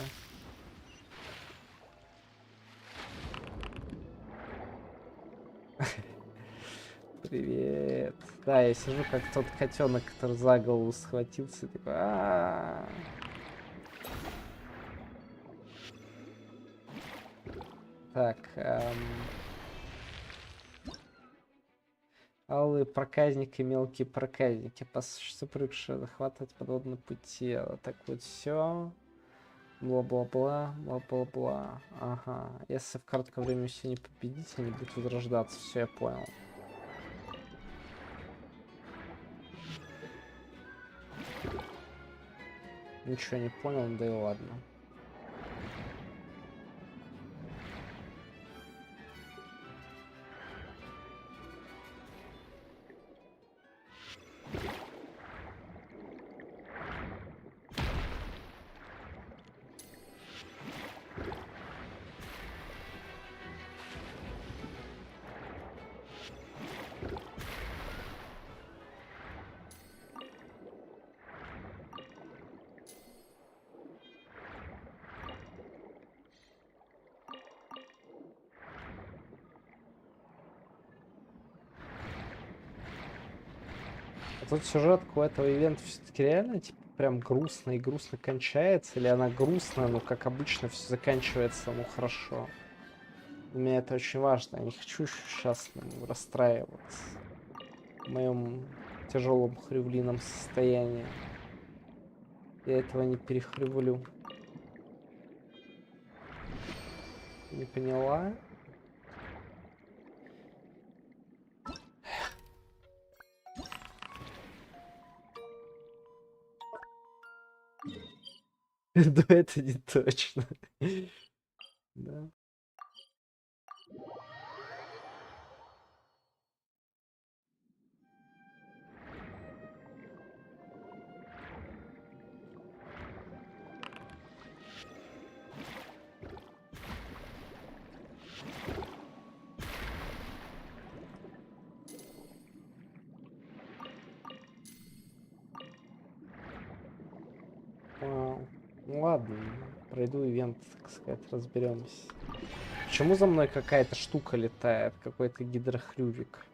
Привет. Да, я сижу как тот котенок, который за голову схватился. Типа, Так, алые проказники, мелкие проказники. По существу привыкшие захватывать подводные пути. Так вот все. Бла-бла-бла, бла-бла-бла. Ага. Если в короткое время все не победить, они будут возрождаться. Все, я понял. Ничего не понял, да и ладно. А тут сюжетка у этого ивента все-таки реально типа прям грустно и грустно кончается, или она грустная, но как обычно все заканчивается, ну хорошо. Для меня это очень важно. Я не хочу сейчас расстраиваться в моем тяжелом хрювлином состоянии. Я этого не перехрювлю. Не поняла? Да это не точно. Да. Вау. Ну ладно, пройду ивент, так сказать, разберемся. Почему за мной какая-то штука летает? Какой-то гидрохрювик.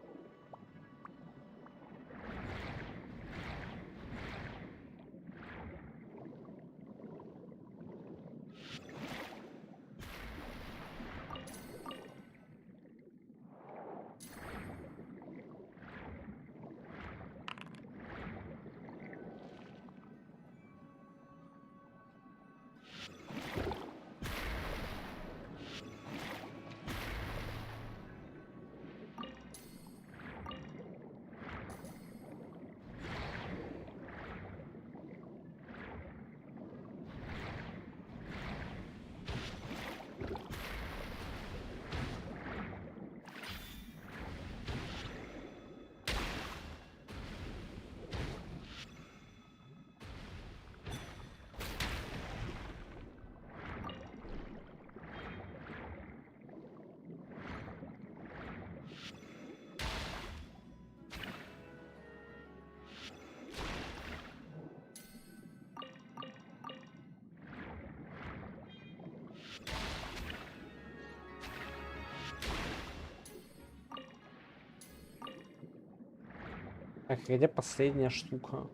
А где последняя штука?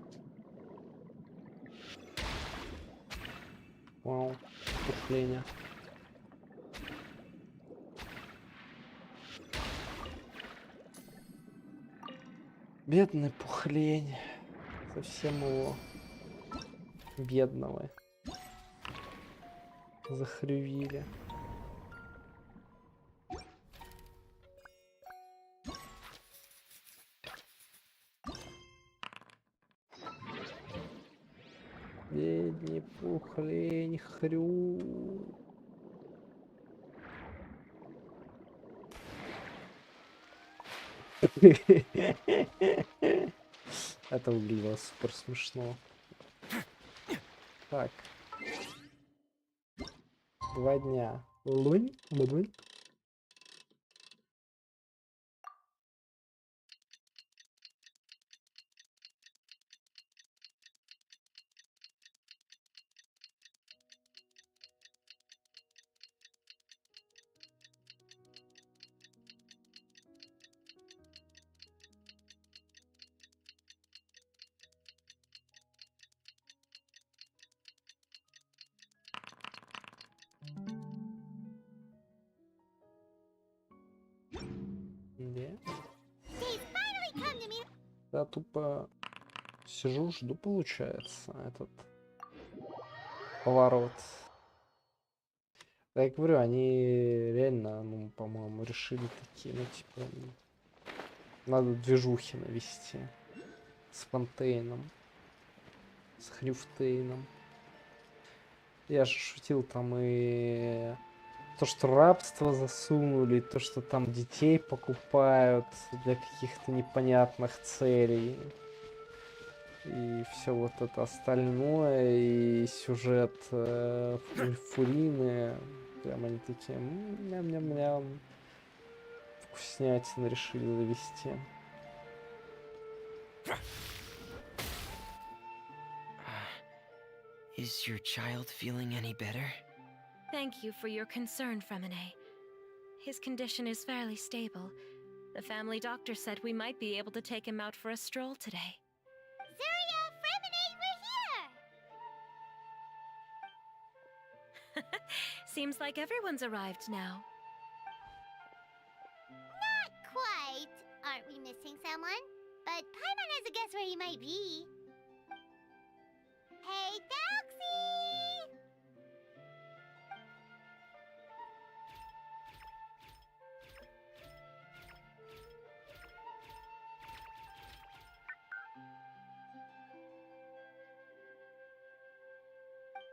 Вау, тухление. Бедный пухлень. Совсем его бедного захрювили. Бедный пухлень хрю. Это выглядело супер смешно. Так. 2 дня. Лунь, лунь. Где? Я тупо сижу, жду, получается, этот поворот. Да, я говорю, они реально, ну, по-моему, решили такие, ну, типа, надо движухи навести. С Фонтейном. С Хрюфтейном. Я же шутил там и то, что рабство засунули, то, что там детей покупают для каких-то непонятных целей. И все вот это остальное, и сюжет Фурины. Прям они такие ням-ням-ням. Вкуснятины решили завести. Is your child feeling any better? Thank you for your concern, Fremine. His condition is fairly stable. The family doctor said we might be able to take him out for a stroll today. Seems like everyone's arrived now. Not quite. Aren't we missing someone? But Paimon has a guess where he might be. Hey, Doxy!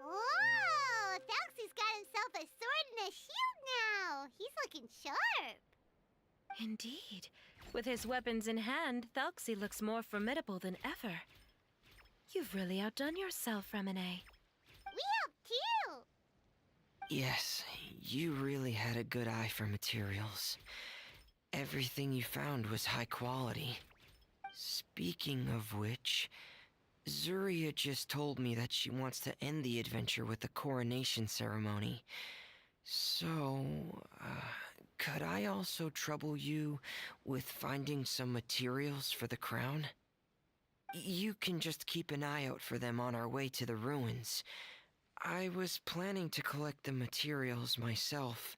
Whoa! Doxy's got himself a sword and a shield now. He's looking sharp. Indeed. With his weapons in hand, Thalxi looks more formidable than ever. You've really outdone yourself, Remine. We helped too. Yes, you really had a good eye for materials. Everything you found was high quality. Speaking of which, Zuria just told me that she wants to end the adventure with a coronation ceremony. So, could I also trouble you with finding some materials for the crown? You can just keep an eye out for them on our way to the ruins. I was planning to collect the materials myself,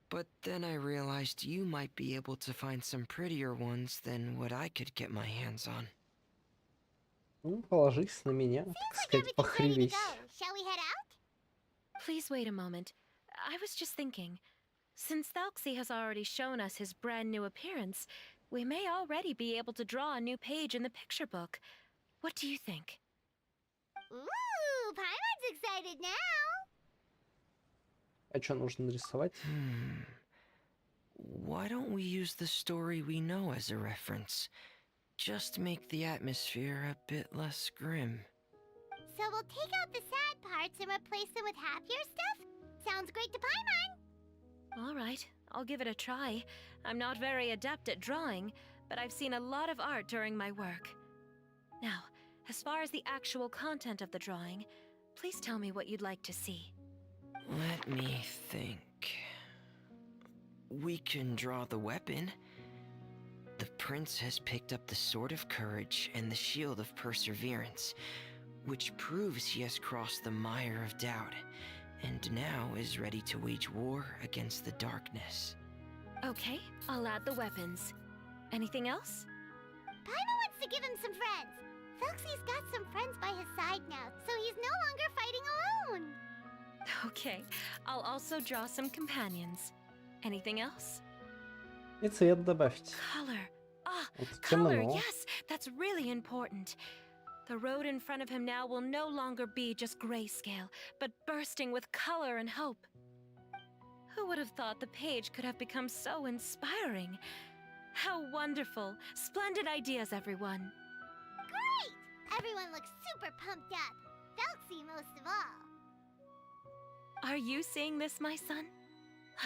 but then I realized you might be able to find some prettier ones than what I could get my hands on. Ну, положись на меня, так Like сказать, everything's ready to похривись. go. Shall we head out? Please wait a moment. I was just thinking. Since Thalxi has already shown us his brand new appearance, we may already be able to draw a new page in the picture book. What do you think? Ooh, Paimon's excited now. А что нужно нарисовать? Why don't we use the story we know as a reference? Just make the atmosphere a bit less grim. So we'll take out the sad parts and replace them with happier stuff? Sounds great to Paimon. All right, I'll give it a try. I'm not very adept at drawing, but I've seen a lot of art during my work. Now, as far as the actual content of the drawing, please tell me what you'd like to see. Let me think. We can draw the weapon. The prince has picked up the Sword of Courage and the Shield of Perseverance, which proves he has crossed the mire of doubt, and now is ready to wage war against the darkness. Okay, I'll add the weapons. Anything else? Paimon wants to give him some friends. Felxie's got some friends by his side now, so he's no longer fighting alone. Okay, I'll also draw some companions. Anything else? И цвет добавьте. Color. Ah, Вот color, темно. yes, that's really important. The road in front of him now will no longer be just grayscale, but bursting with color and hope. Who would have thought the page could have become so inspiring? How wonderful! Splendid ideas, everyone. Great! Everyone looks super pumped up. Felxie most of all. Are you seeing this, my son?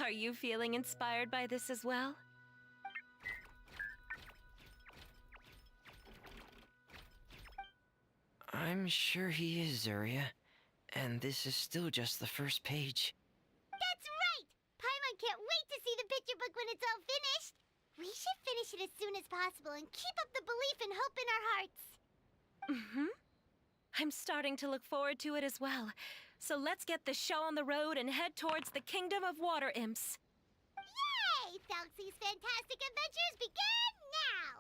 Are you feeling inspired by this as well? I'm sure he is, Zuria. And this is still just the first page. That's right! Paimon can't wait to see the picture book when it's all finished. We should finish it as soon as possible and keep up the belief and hope in our hearts. Mm-hmm. I'm starting to look forward to it as well. So let's get the show on the road and head towards the Kingdom of Water Imps. Yay! Felxie's fantastic adventures begin now!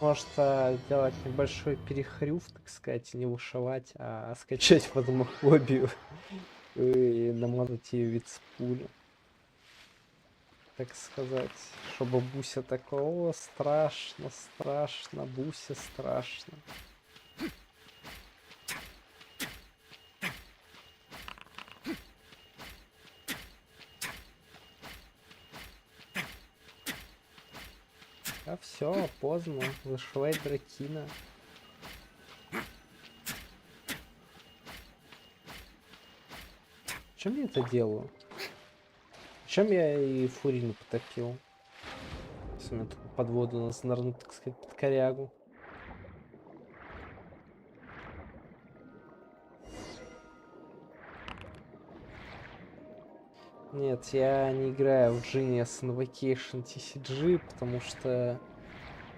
Может, сделать небольшой перехрюв, так сказать, не вышивать, а скачать фотомофобию и намазать ее вид с пули. Так сказать, чтобы Буся такой: о, страшно, страшно, Буся, страшно. А все, поздно, вышивать дракина. Чем я это делаю? Чем я и Фурину потопил? Если мне тут под воду нас нырнуть, так сказать, под корягу. Нет, я не играю в Genius Invocation TCG, потому что,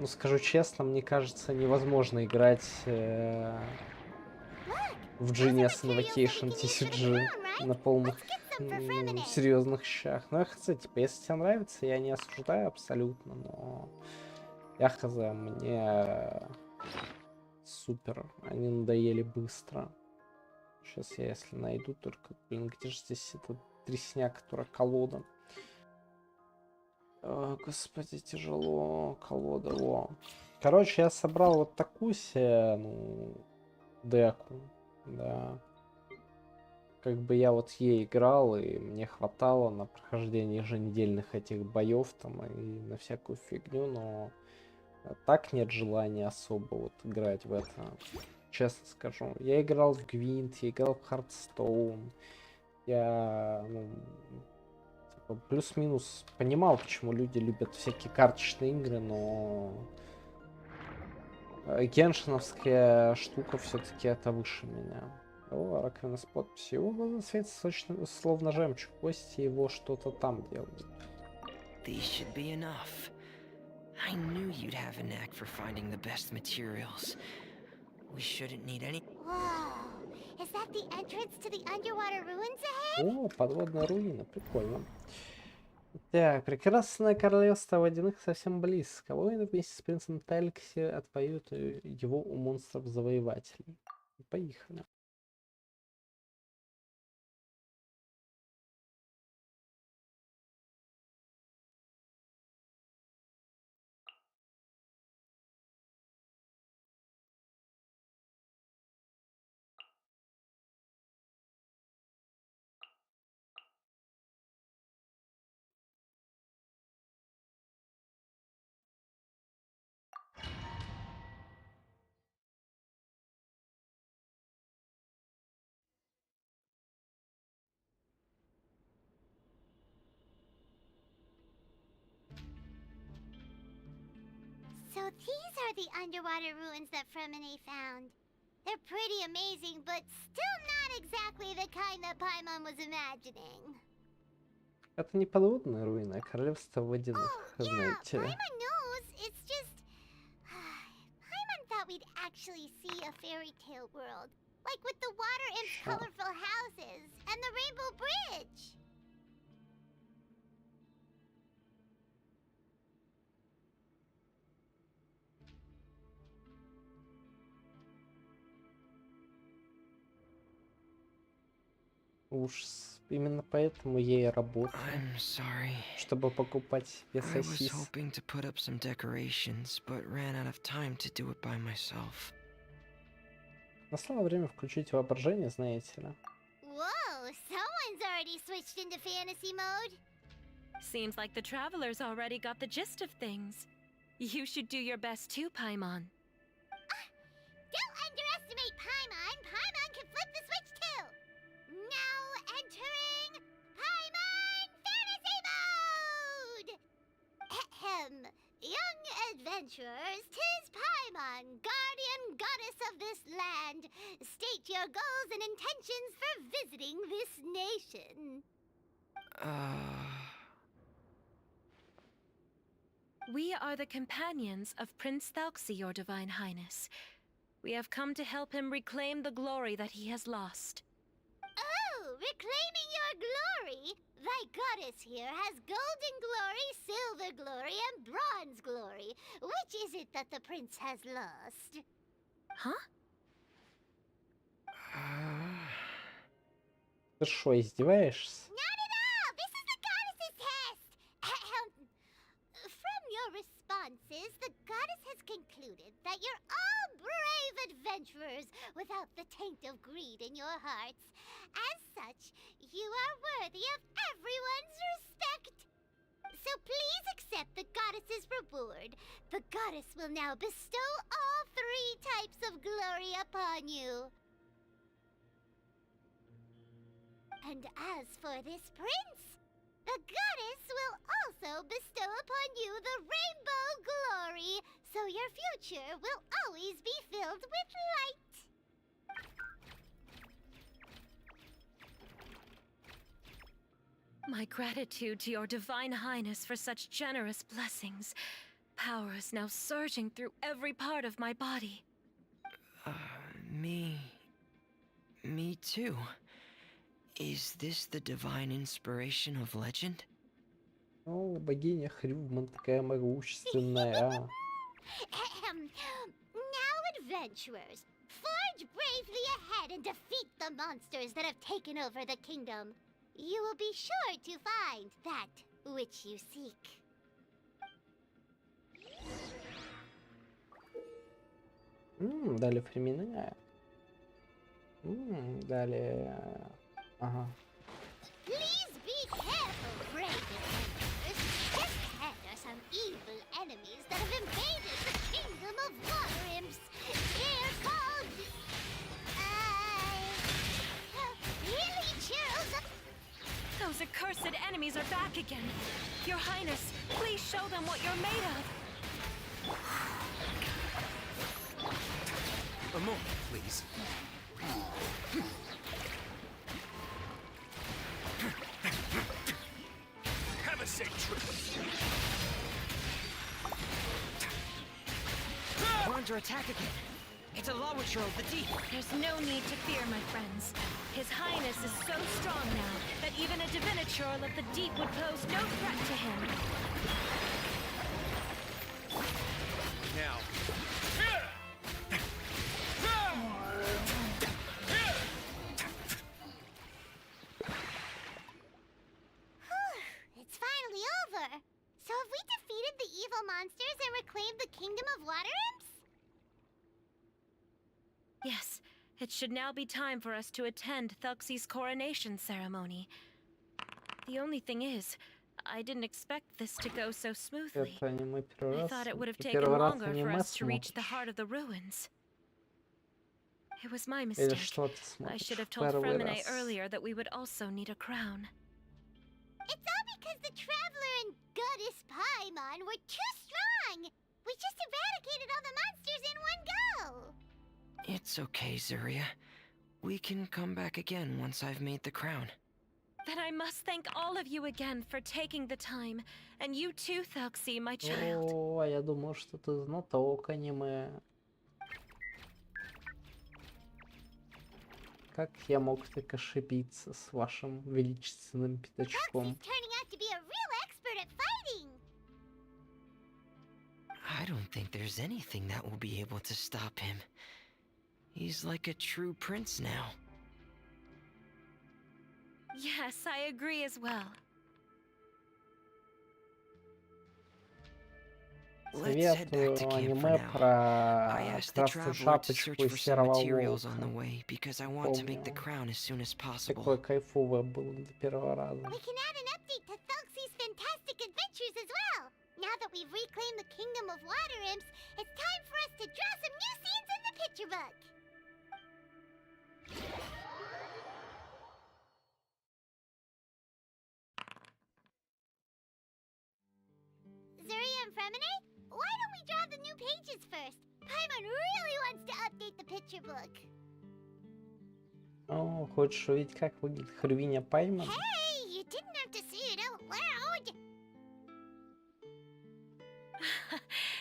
ну скажу честно, мне кажется, невозможно играть в Genius Invocation TCG на полных серьезных щах. Ну, я хз, типа, если тебе нравится, я не осуждаю абсолютно, но я хз, мне супер, они надоели быстро. Сейчас я, если найду, только, блин, где же здесь эта тресня, которая колода? О, господи, тяжело, колода, во. Короче, я собрал вот такую себе, ну, деку, да. Как бы я вот ей играл, и мне хватало на прохождение еженедельных этих боев там и на всякую фигню, но так нет желания особо вот играть в это. Честно скажу. Я играл в Гвинт, я играл в Hearthstone. Я, ну, типа, плюс-минус понимал, почему люди любят всякие карточные игры, но геншиновская штука все-таки это выше меня. О, раковина с подписью. Его глаза светятся сочно, словно жемчуг. Гости его что-то там делают. These should be enough. I knew you'd have a knack for finding the best materials. We shouldn't need any... Whoa! Is that the entrance to the underwater ruins ahead? О, подводная руина. Прикольно. Так, прекрасное королевство водяных совсем близко. Воины вместе с принцем Телькси отпоют его у монстров-завоевателей. Поехали. So these are the underwater ruins that Fremine found. They're pretty amazing, but still not exactly the kind that Paimon was imagining. Это не подводная руина, а королевство водяных, Oh, yeah, знаете ли. Paimon knows. It's just... Paimon thought we'd actually see a fairy tale world. Like with the water imp's Sure. colorful houses and the rainbow bridge. Уж именно поэтому я и работаю, I'm sorry. чтобы покупать себе I was сосиски. hoping to put up some decorations, but ran out of time to do it by myself. Настало время включить воображение, знаете ли. Whoa, someone's already switched into fantasy mode. Seems like the travelers already got the gist of things. You should do your best too, Paimon. Don't underestimate Paimon. Paimon can flip the switch too. Now entering Paimon Fantasy Mode! Ahem. Young adventurers, 'tis Paimon, guardian goddess of this land. State your goals and intentions for visiting this nation. We are the companions of Prince Thalxi, your divine highness. We have come to help him reclaim the glory that he has lost. Oh, reclaiming your glory! Thy goddess here has golden glory, silver glory, and bronze glory. Which is it that the prince has lost? Huh? Ты что, издеваешься? Not at all! This is the goddess's test! Ahem. From your responses, the goddess has concluded that you're all brave adventurers without the taint of greed in your hearts. As such, you are worthy of everyone's respect. So please accept the goddess's reward. The goddess will now bestow all 3 types of glory upon you. And as for this prince, the goddess will also bestow upon you the rainbow glory, so your future will always be filled with light. My gratitude to your divine highness for such generous blessings. Power is now surging through every part of my body. Me too. Is this the divine inspiration of legend? О, богиня Хрюгман такая могущественная. Now, adventurers, forge bravely ahead and defeat the monsters that have taken over the kingdom. You will be sure to find that which you seek. Дали временная. Дали... Ага. Please be careful, brave adventurers. Just ahead are some evil enemies that have invaded the kingdom of water imps. They're called... really churls. Those accursed enemies are back again. Your Highness, please show them what you're made of. A moment, please. Have a safe trip. We're under attack again. It's a Lawitcher of the deep. There's no need to fear, my friends. His Highness is so strong now that even a diviniture of the deep would pose no threat to him. Now. It's finally over. So have we defeated the evil monsters and reclaimed the kingdom of water imps? Yes, it should now be time for us to attend Thuxie's coronation ceremony. The only thing is, I didn't expect this to go so smoothly. Это аниме первый I раз. thought it would have Ты taken первый раз longer for аниме us to reach the смотришь? heart of the ruins. It was my Или mistake. что ты I should смотришь have в told первый Fremine раз? earlier that we would also need a crown. It's all because the Traveler and Goddess Paimon were too strong. We just eradicated all the monsters in one go. It's okay, Zuria. We can come back again once I've made the crown. Then I must thank all of you again for taking the time. And you too, Thuxie, my child. О, я думал, что ты знаток аниме. Как я мог так ошибиться с вашим величественным пятачком? Foxy's turning out to be a real expert at fighting. I don't think there's anything that will be able to stop him. He's like a true prince now. Yes, I agree as well. Let's head back to Советую camp for аниме now. про I asked the красную traveler to шапочку search и for some серого materials on the волка. way because I want to make the Помню. crown as soon as possible. Такое кайфовое было для первого раза. We can add an update to Thuxie's fantastic adventures as well. Now that we've reclaimed the kingdom of water imps, it's time for us to draw some new scenes in the picture book. Zuria and Fremine, why don't we draw the new pages first? Paimon really wants to update the picture book. О, хочешь увидеть, как выглядит Хрювиня Пайман? Hey, you didn't have to say it out loud.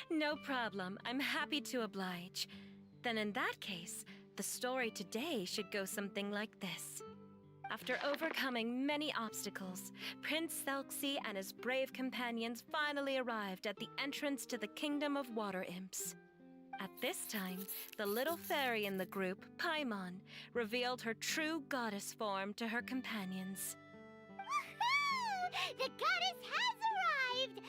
No problem. I'm happy to oblige. Then in that case, the story today should go something like this. After overcoming many obstacles, Prince Thelxie and his brave companions finally arrived at the entrance to the Kingdom of Water Imps. At this time, the little fairy in the group, Paimon, revealed her true goddess form to her companions. Woohoo! The goddess has arrived!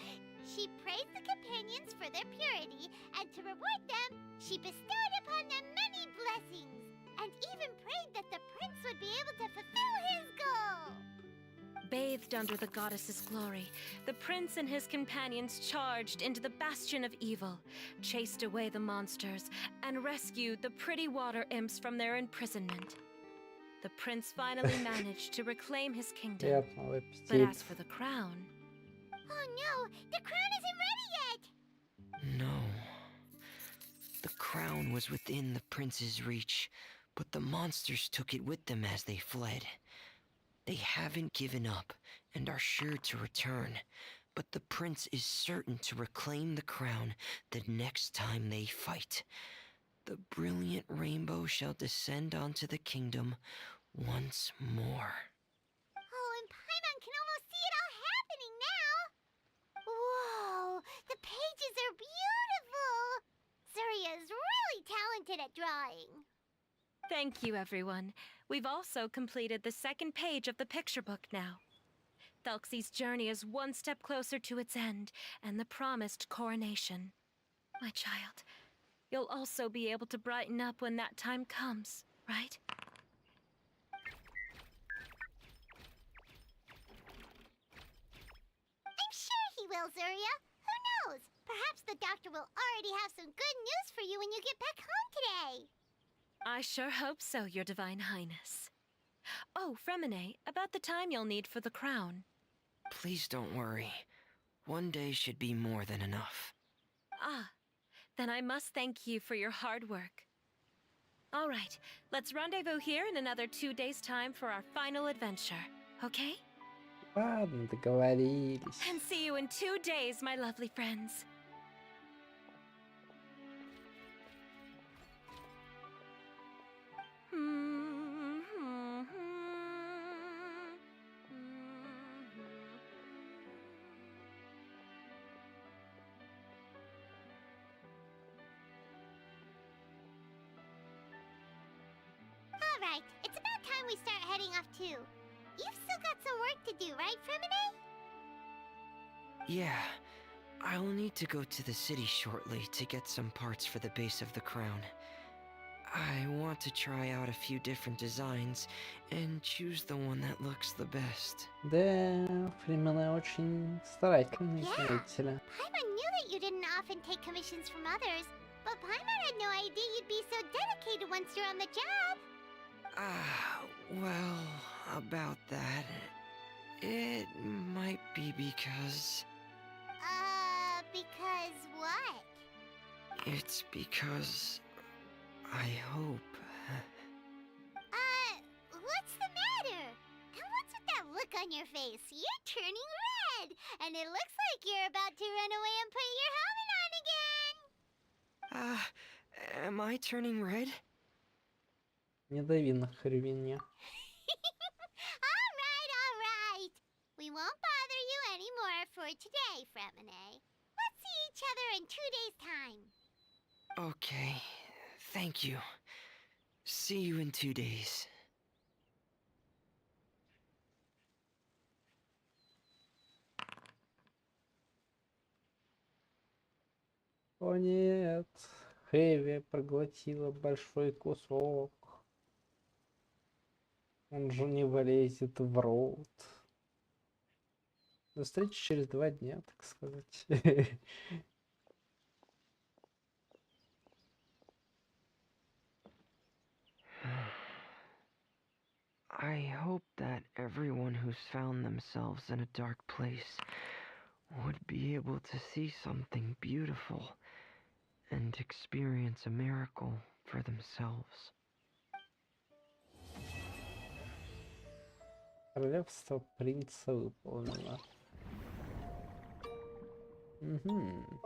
She praised the companions for their purity, and to reward them, she bestowed upon them many blessings, and even prayed that the prince would be able to fulfill his goal. Bathed under the goddess's glory, the prince and his companions charged into the bastion of evil, chased away the monsters, and rescued the pretty water imps from their imprisonment. The prince finally managed to reclaim his kingdom. Приятного But аппетита. as for the crown, Oh no, the crown isn't ready yet! No. The crown was within the prince's reach, but the monsters took it with them as they fled. They haven't given up and are sure to return, but the prince is certain to reclaim the crown the next time they fight. the brilliant rainbow shall descend onto the kingdom once more. Oh, and Paimon can almost see it all happening now! Whoa! The pages are beautiful! Surya is really talented at drawing. Thank you, everyone. We've also completed the second page of the picture book now. Thelxie's journey is one step closer to its end, and the promised coronation. My child, you'll also be able to brighten up when that time comes, right? I'm sure he will, Surya. Who knows? Perhaps the doctor will already have some good news for you when you get back home today. I sure hope so, Your Divine Highness. Oh, Fremine, about the time you'll need for the crown. Please don't worry. One day should be more than enough. Ah, then I must thank you for your hard work. All right, let's rendezvous here in another 2 days' time for our final adventure, okay? Ладно, договорились. And see you in 2 days, my lovely friends. Alright, it's about time we start heading off too. You've still got some work to do, right, Fremine? Yeah, I'll need to go to the city shortly to get some parts for the base of the crown. I want to try out a few different designs and choose the one that looks the best. Да, Фримена очень старательный, Yeah. знаете ли. Paimon knew that you didn't often take commissions from others, but Paimon had no idea you'd be so dedicated once you're on the job. Well, about that, it might be because... Because what? It's because... I hope... What's the matter? And what's with that look on your face? You're turning red, and it looks like you're about to run away and put your helmet on again. Am I turning red? Не дави на Хривине. Alright. We won't bother you anymore for today, Fremine. Let's see each other in 2 days' time. Okay, thank you. See you in 2 days. О нет, Хэви проглотила большой кусок. Он же не влезет в рот. До встречи через 2 дня, так сказать. I hope that everyone who's found themselves in a dark place would be able to see something beautiful and experience a miracle for themselves. Королевство принца выполнено. Угу.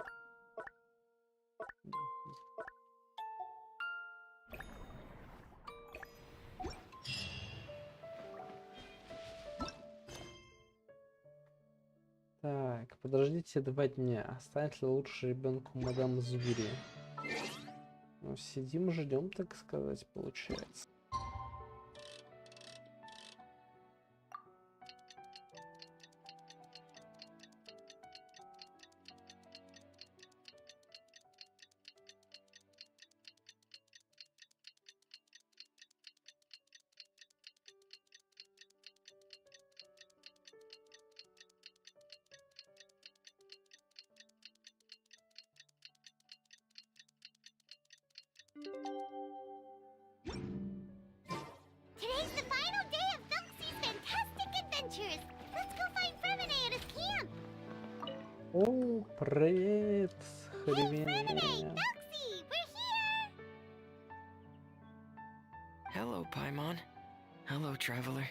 Так, подождите 2 дня. Станет ли лучше ребенку мадам Зури? Ну, сидим, ждем, так сказать, получается. Today's the final day of Thelxie's fantastic adventures. Let's go find Fremine at his camp. О, привет, Fremine, Хривине. Thelxie, we're here. Hello, Paimon. Hello, traveler.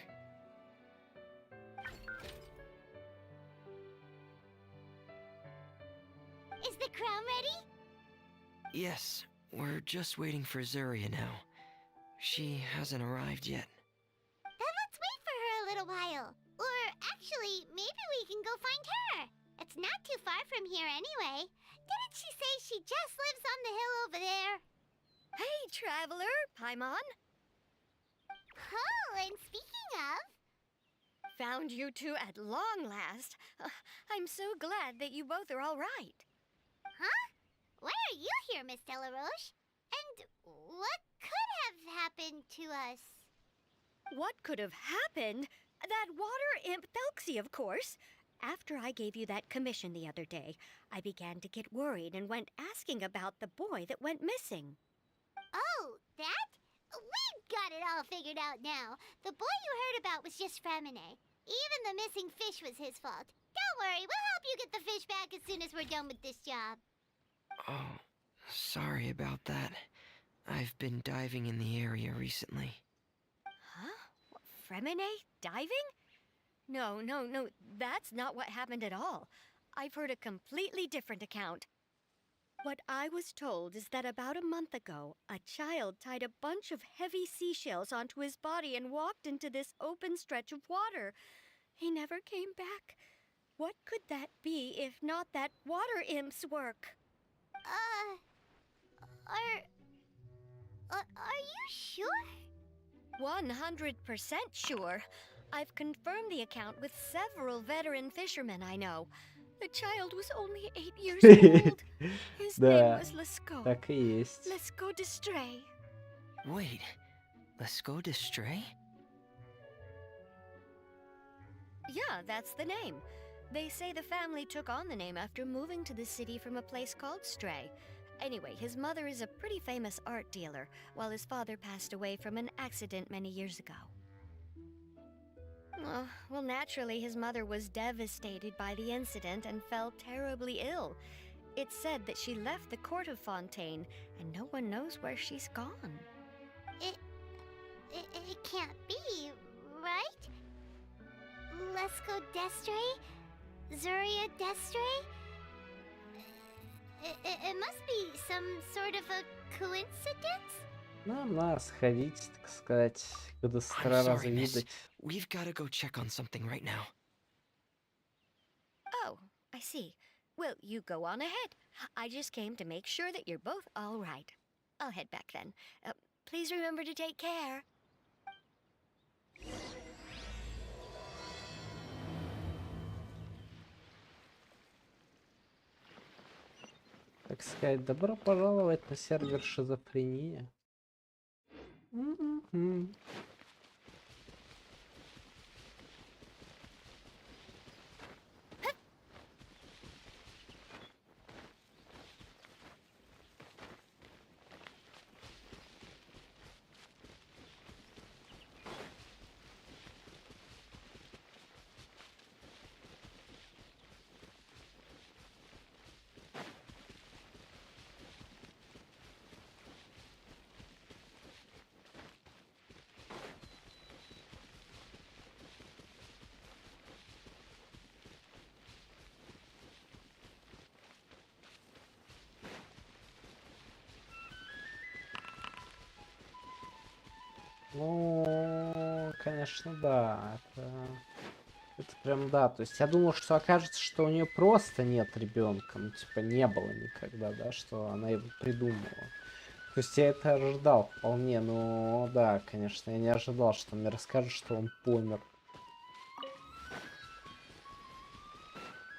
Is the crown ready? Yes, we're just waiting for Zuria now. She hasn't arrived yet. Then let's wait for her a little while. Or actually, maybe we can go find her. It's not too far from here anyway. Didn't she say she just lives on the hill over there? Hey, traveler, Paimon. Oh, and speaking of... Found you two at long last. I'm so glad that you both are all right. Huh? Why are you here, Miss Delaroche? And what could have happened to us? What could have happened? That water imp Thelxie, of course. After I gave you that commission the other day, I began to get worried and went asking about the boy that went missing. Oh, that? We've got it all figured out now. The boy you heard about was just Fremine. Even the missing fish was his fault. Don't worry, we'll help you get the fish back as soon as we're done with this job. Oh, sorry about that. I've been diving in the area recently. Huh? Fremine? Diving? No, that's not what happened at all. I've heard a completely different account. What I was told is that about a month ago, a child tied a bunch of heavy seashells onto his body and walked into this open stretch of water. He never came back. What could that be if not that water imp's work? Are you sure? 100% sure. I've confirmed the account with several veteran fishermen I know. The child was only 8 years old. His name was Lescaut. Так и есть. Lescaut de Stray. Wait, let's go to Stray? Yeah, that's the name. They say the family took on the name after moving to the city from a place called Stray. Anyway, his mother is a pretty famous art dealer, while his father passed away from an accident many years ago. Well, naturally, his mother was devastated by the incident and fell terribly ill. It's said that she left the court of Fontaine, and no one knows where she's gone. It can't be, right? Lescaut Destre? Zuria Destre? It must be some sort of a coincidence? Нам надо сходить, так сказать, к I'm Дестре sorry, miss. разведать. We've got to go check on something right now. Oh, I see. Well, you go on ahead. I just came to make sure that you're both all right. I'll head back then. Please remember to take care. Так сказать, добро пожаловать на сервер шизофрения. М-м-м. Ну, конечно, да. Это прям да. То есть я думал, что окажется, что у нее просто нет ребенка. Ну, типа, не было никогда, да, что она его придумала. То есть я это ожидал вполне, но да, конечно, я не ожидал, что мне расскажут, что он помер.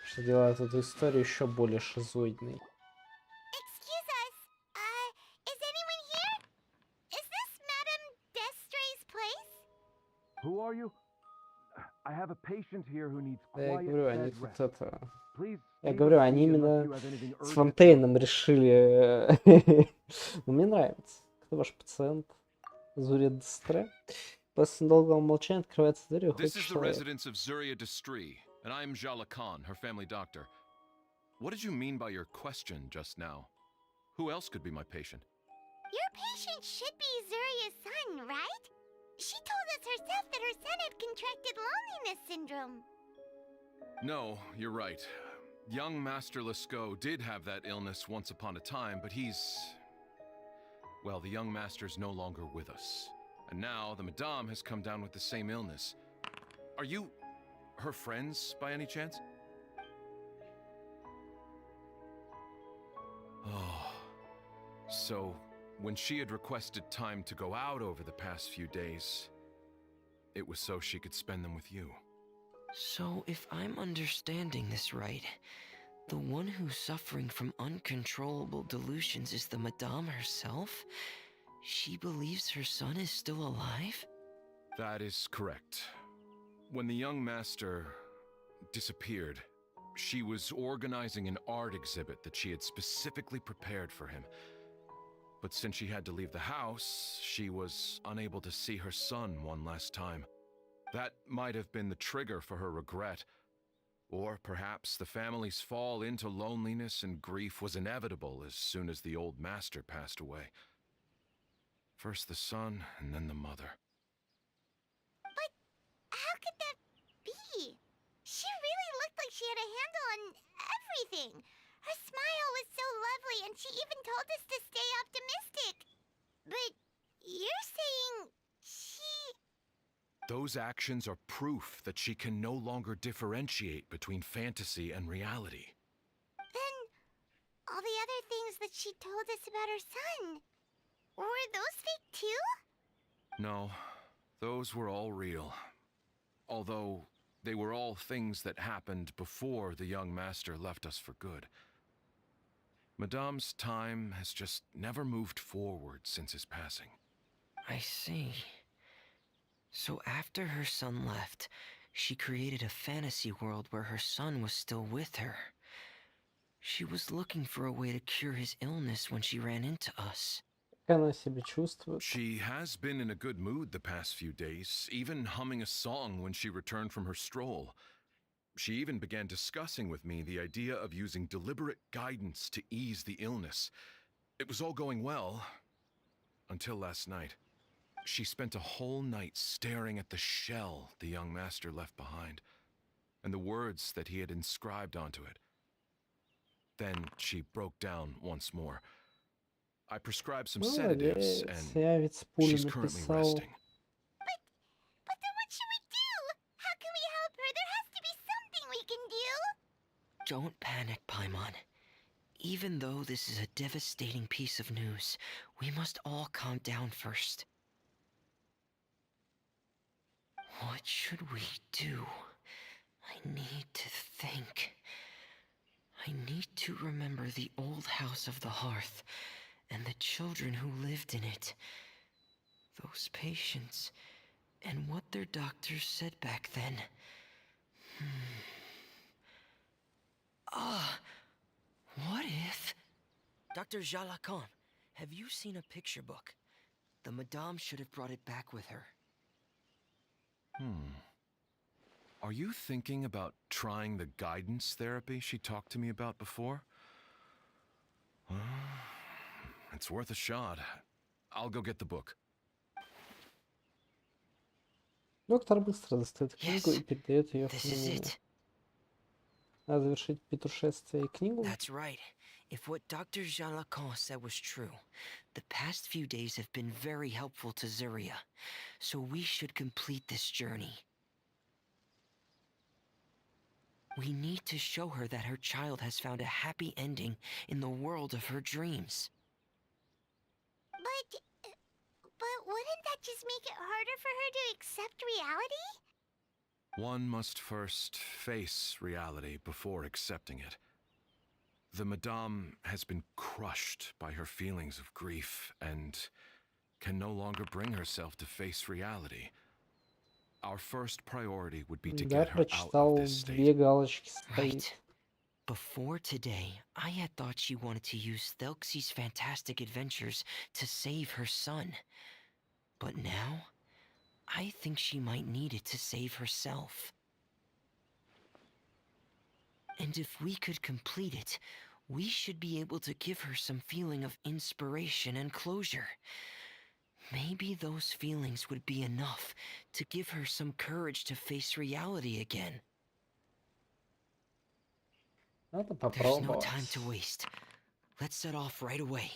Что делает эту историю еще более шизоидной. Excuse us. Is anyone here? Is this Madame Destre's place? Who are you? I have a patient here who needs Да, я quiet говорю, они bed тут rest. это... Please Я stay говорю, with они me unless именно you have anything с urgent to Фонтейном решили... Ну, мне нравится. Кто ваш пациент? Зурия Дестре? После долгого молчания открывается дверь и This уходит is the человек. residence of Zuria Destri, and I am Jala Khan, her family doctor. What did you mean by your question just now? Who else could be my patient? Your patient should be Zuria's son, right? She told us herself that her son had contracted loneliness syndrome. No, you're right. Young Master Lescaut did have that illness once upon a time, but he's Well, the young master's no longer with us. And now the Madame has come down with the same illness. Are you her friends by any chance? Oh. So, when she had requested time to go out over the past few days, it was so she could spend them with you. So, if I'm understanding this right, the one who's suffering from uncontrollable delusions is the Madame herself? She believes her son is still alive? That is correct. When the young master disappeared, she was organizing an art exhibit that she had specifically prepared for him. But since she had to leave the house, she was unable to see her son one last time. That might have been the trigger for her regret. Or perhaps the family's fall into loneliness and grief was inevitable as soon as the old master passed away. First the son, and then the mother. But how could that be? She really looked like she had a handle on everything. Her smile was so lovely, and she even told us to stay optimistic. But you're saying she... Those actions are proof that she can no longer differentiate between fantasy and reality. Then all the other things that she told us about her son, were those fake too? No, those were all real. Although they were all things that happened before the young master left us for good. Madame's time has just never moved forward since his passing. I see. So after her son left, she created a fantasy world where her son was still with her. She was looking for a way to cure his illness when she ran into us. Как она себя чувствует? She has been in a good mood the past few days, even humming a song when she returned from her stroll. She even began discussing with me the idea of using deliberate guidance to ease the illness. It was all going well, until last night. She spent a whole night staring at the shell the young master left behind, and the words that he had inscribed onto it. Then she broke down once more. I prescribed some sedatives, Молодец, and я ведь с пулей she's currently написал. resting. But then what should we do? How can we help her? There has to be something we can do. Don't panic, Paimon. Even though this is a devastating piece of news, we must all calm down first. What should we do? I need to think. I need to remember the old house of the hearth and the children who lived in it. Those patients and what their doctors said back then. What if... Dr. Jalakan, have you seen a picture book? The Madame should have brought it back with her. Are you thinking about trying the guidance therapy she talked to me about before? It's worth a shot. I'll go get the book. Доктор быстро достает книгу и передает ее This is Фомину. it. Надо завершить путешествие и книгу. That's right. If what Dr. Jalacan said was true, the past few days have been very helpful to Zuria, so we should complete this journey. We need to show her that her child has found a happy ending in the world of her dreams. But wouldn't that just make it harder for her to accept reality? One must first face reality before accepting it. The Madame has been crushed by her feelings of grief and can no longer bring herself to face reality. Our first priority would be to Да, get her out прочитал, of this две state. галочки стоит. Right. Before today, I had thought she wanted to use Thelxie's fantastic adventures to save her son. But now, I think she might need it to save herself. And if we could complete it, we should be able to give her some feeling of inspiration and closure. Maybe those feelings would be enough to give her some courage to face reality again. Надо There's no time попробовать. to waste. Let's set off right away.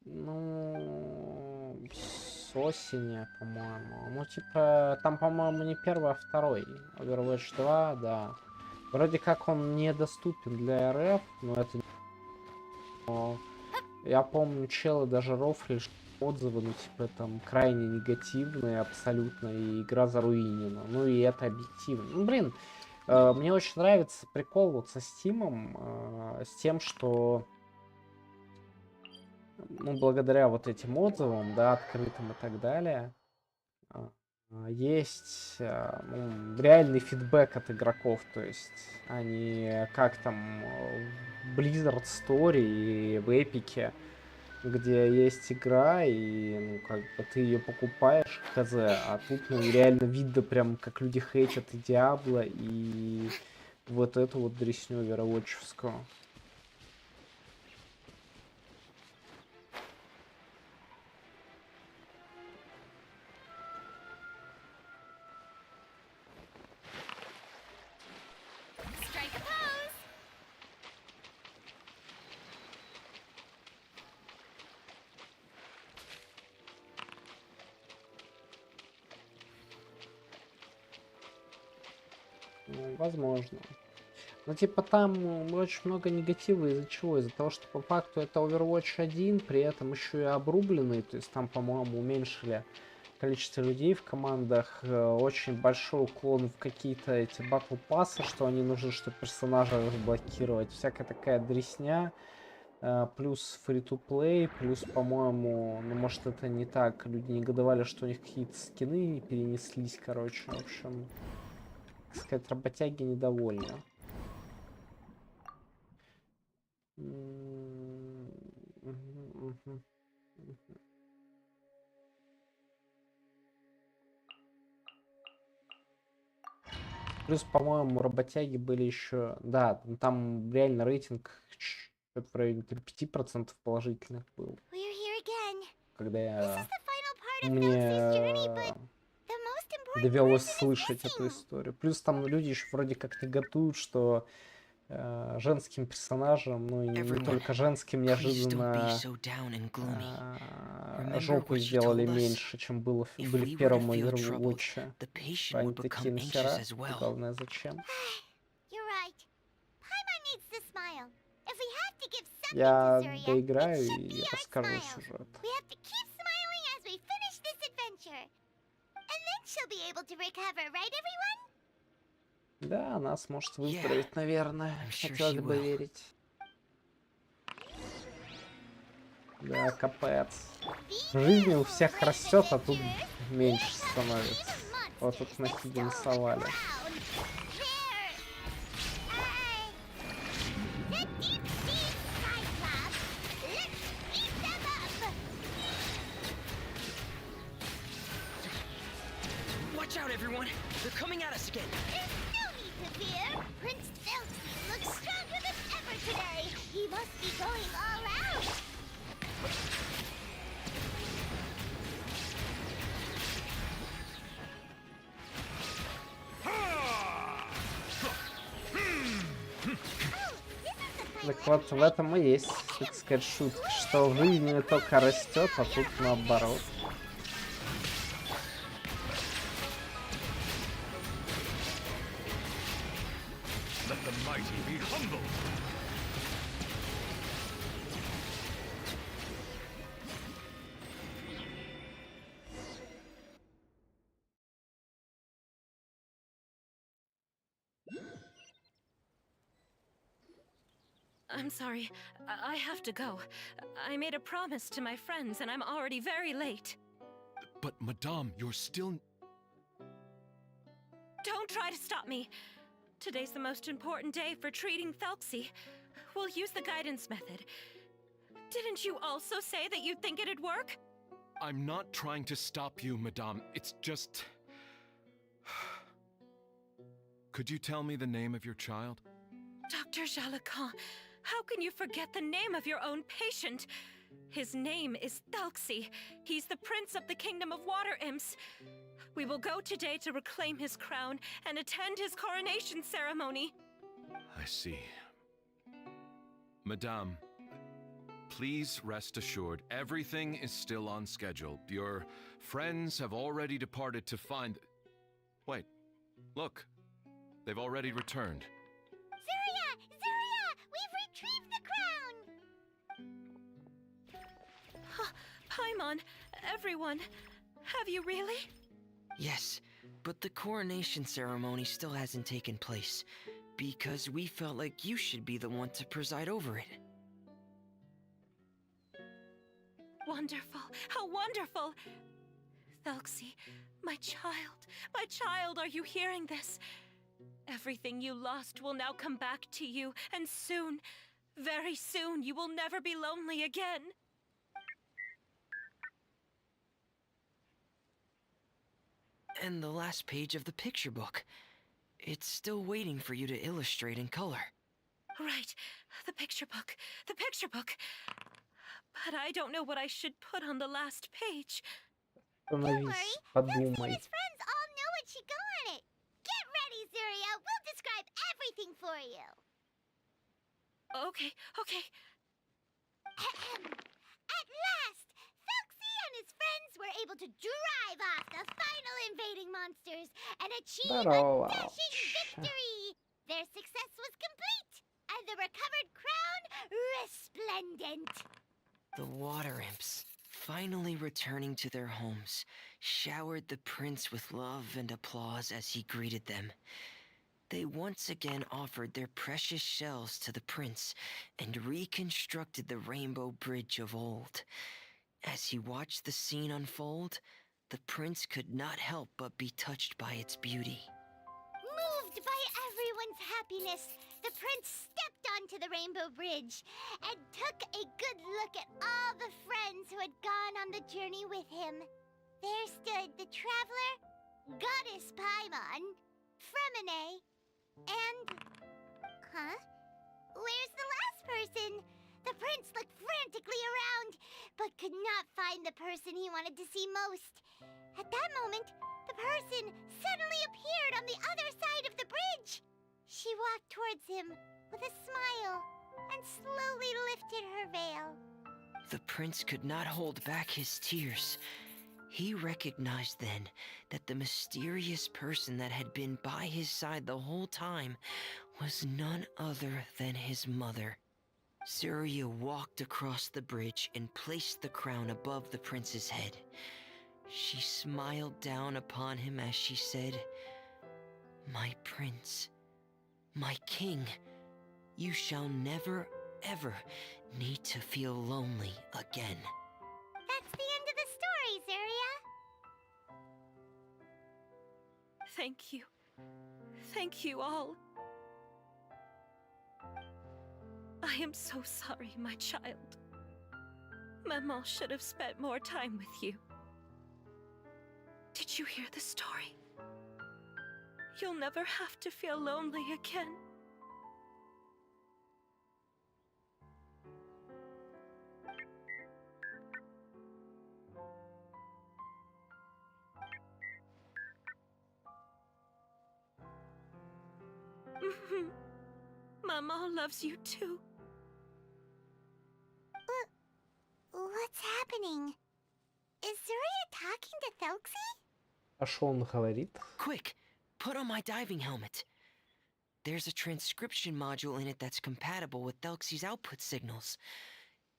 Ну, с осени, по-моему. Ну, типа, там, по-моему, не первый, а второй. Overwatch 2, да. Вроде как он недоступен для РФ, но это... Я помню, челы даже рофлили, что отзывы, ну, типа, там, крайне негативные абсолютно, и игра заруинена. Ну, и это объективно. Ну, блин, мне очень нравится прикол вот со Стимом, с тем, что... Ну, благодаря вот этим отзывам, да, открытым и так далее, есть реальный фидбэк от игроков, то есть они как там в Blizzard Story и в Эпике, где есть игра, и ну, как бы ты ее покупаешь, хз, а тут ну, реально видно прям, как люди хейтят и Диабло, и вот эту вот дресню вероводческую. Strike a pose! Ну, возможно. Ну, типа, там очень много негатива из-за чего? Из-за того, что по факту это Overwatch 1, при этом еще и обрубленный, то есть там, по-моему, уменьшили количество людей в командах, очень большой уклон в какие-то эти батл пассы, что они нужны, чтобы персонажа разблокировать, всякая такая дресня, плюс free-to-play, плюс, по-моему, ну, может, это не так, люди негодовали, что у них какие-то скины не перенеслись, короче, в общем, так сказать, работяги недовольны. Плюс, по-моему, работяги были еще... Да, там реально рейтинг что-то в районе 5% положительных был. We're here again. Когда This is the final part of мне Noxie's journey, but the most important довелось person is слышать эту missing. историю. Плюс там люди еще вроде как негодуют, что женским персонажам, ну и не Everyone, только женским, please don't be неожиданно so down and gloomy. Remember жопу what you сделали told us? меньше, чем было, If были we в were to первом feel troubled, Overwatch. the patient Они would такие become нахера? anxious as well. Главное, зачем? You're right. Paimon needs to smile. If we have to give something Я to Surya, it доиграю should и be our расскажу smile. сюжет. We have to keep smiling as we finish this adventure. And then she'll be able to recover, right, everyone? Да, она сможет выздороветь, наверное. I'm sure Хотелось she бы will. верить. Да, капец. Жизнь у всех растет, а тут меньше становится. Вот тут на Хиде насовали. Watch out, everyone! They're coming at us again! There's no need to fear. Prince Felsi looks stronger than ever today. He must be going all out. Так вот, в этом и есть, так сказать, шутка, что в жизни только растет, а тут наоборот. Let the mighty be humble. I'm sorry. I have to go. I made a promise to my friends, and I'm already very late. But, Madame, you're still... Don't try to stop me. Today's the most important day for treating Thelxie. We'll use the guidance method. Didn't you also say that you think it'd work? I'm not trying to stop you, Madame. It's just... Could you tell me the name of your child? Dr. Jalacan, how can you forget the name of your own patient? His name is Thelxie. He's the prince of the kingdom of water imps. We will go today to reclaim his crown and attend his coronation ceremony. I see. Madame, Please rest assured, everything is still on schedule. Your friends have already departed to find... Wait, look. They've already returned. Zuria! Zuria! We've retrieved the crown! Paimon, everyone, have you really? Yes, but the coronation ceremony still hasn't taken place, because we felt like you should be the one to preside over it. Wonderful! How wonderful! Thelxie, my child, are you hearing this? Everything you lost will now come back to you, and soon, very soon, you will never be lonely again. And the last page of the picture book. It's still waiting for you to illustrate in color. Right, the picture book. But I don't know what I should put on the last page. Don't worry, Thelxie and Подумай. his friends all know what should go on it. Get ready, Zuria. We'll describe everything for you. Okay. At last, Thelxie and his friends were able to drive off the final invading monsters and achieve a Здорово. dashing victory. Their success was complete, and the recovered crown resplendent. The water imps, finally returning to their homes, showered the prince with love and applause as he greeted them. They once again offered their precious shells to the prince and reconstructed the rainbow bridge of old. As he watched the scene unfold, the prince could not help but be touched by its beauty. Moved by everyone's happiness, the prince stepped onto the rainbow bridge and took a good look at all the friends who had gone on the journey with him. There stood the traveler, Goddess Paimon, Fremine, and... Where's the last person? The prince looked frantically around, but could not find the person he wanted to see most. At that moment, the person suddenly appeared on the other side of the bridge. She walked towards him with a smile and slowly lifted her veil. The prince could not hold back his tears. He recognized then that the mysterious person that had been by his side the whole time was none other than his mother. Zuria walked across the bridge and placed the crown above the prince's head. She smiled down upon him as she said, "My prince, my king, you shall never, ever need to feel lonely again." That's the end of the story, Zuria. Thank you. Thank you all. I am so sorry, my child. Maman should have spent more time with you. Did you hear the story? You'll never have to feel lonely again. Mama loves you too. What's happening? Is Zuria talking to Thelxie? А что он говорит? Quick, put on my diving helmet. There's a transcription module in it that's compatible with Thelxie's output signals.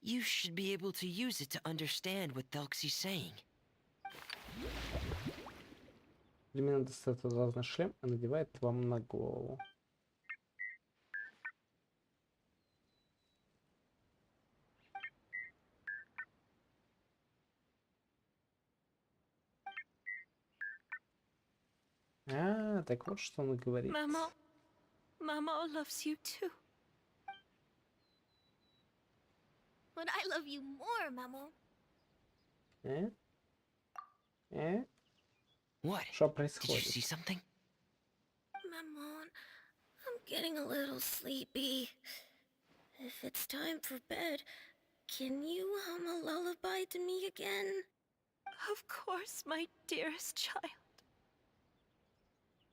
You should be able to use it to understand what Thelxie's saying. Временно достает главный шлем и надевает вам на голову. А, так вот что он говорит. Mama loves you too. But I love you more, Mamo. What? Что Did you происходит? see something? Maman, I'm getting a little sleepy. If it's time for bed, can you hum a lullaby to me again? Of course, my dearest child.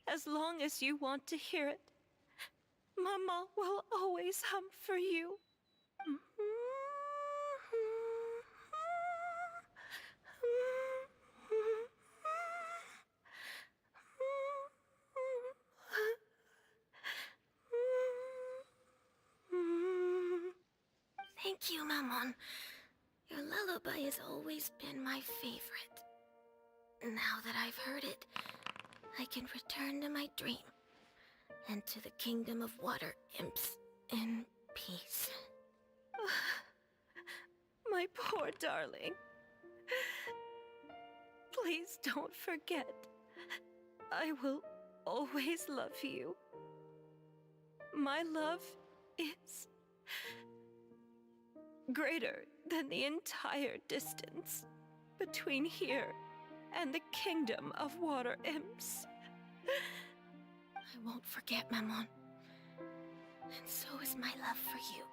As long as you want to hear it, Mama will always hum for you. Thank you, Mammon. Your lullaby has always been my favorite. Now that I've heard it, I can return to my dream and to the kingdom of water imps in peace. My poor darling. Please don't forget. I will always love you. My love is greater than the entire distance between here and the kingdom of water imps. I won't forget, Mammon. And so is my love for you.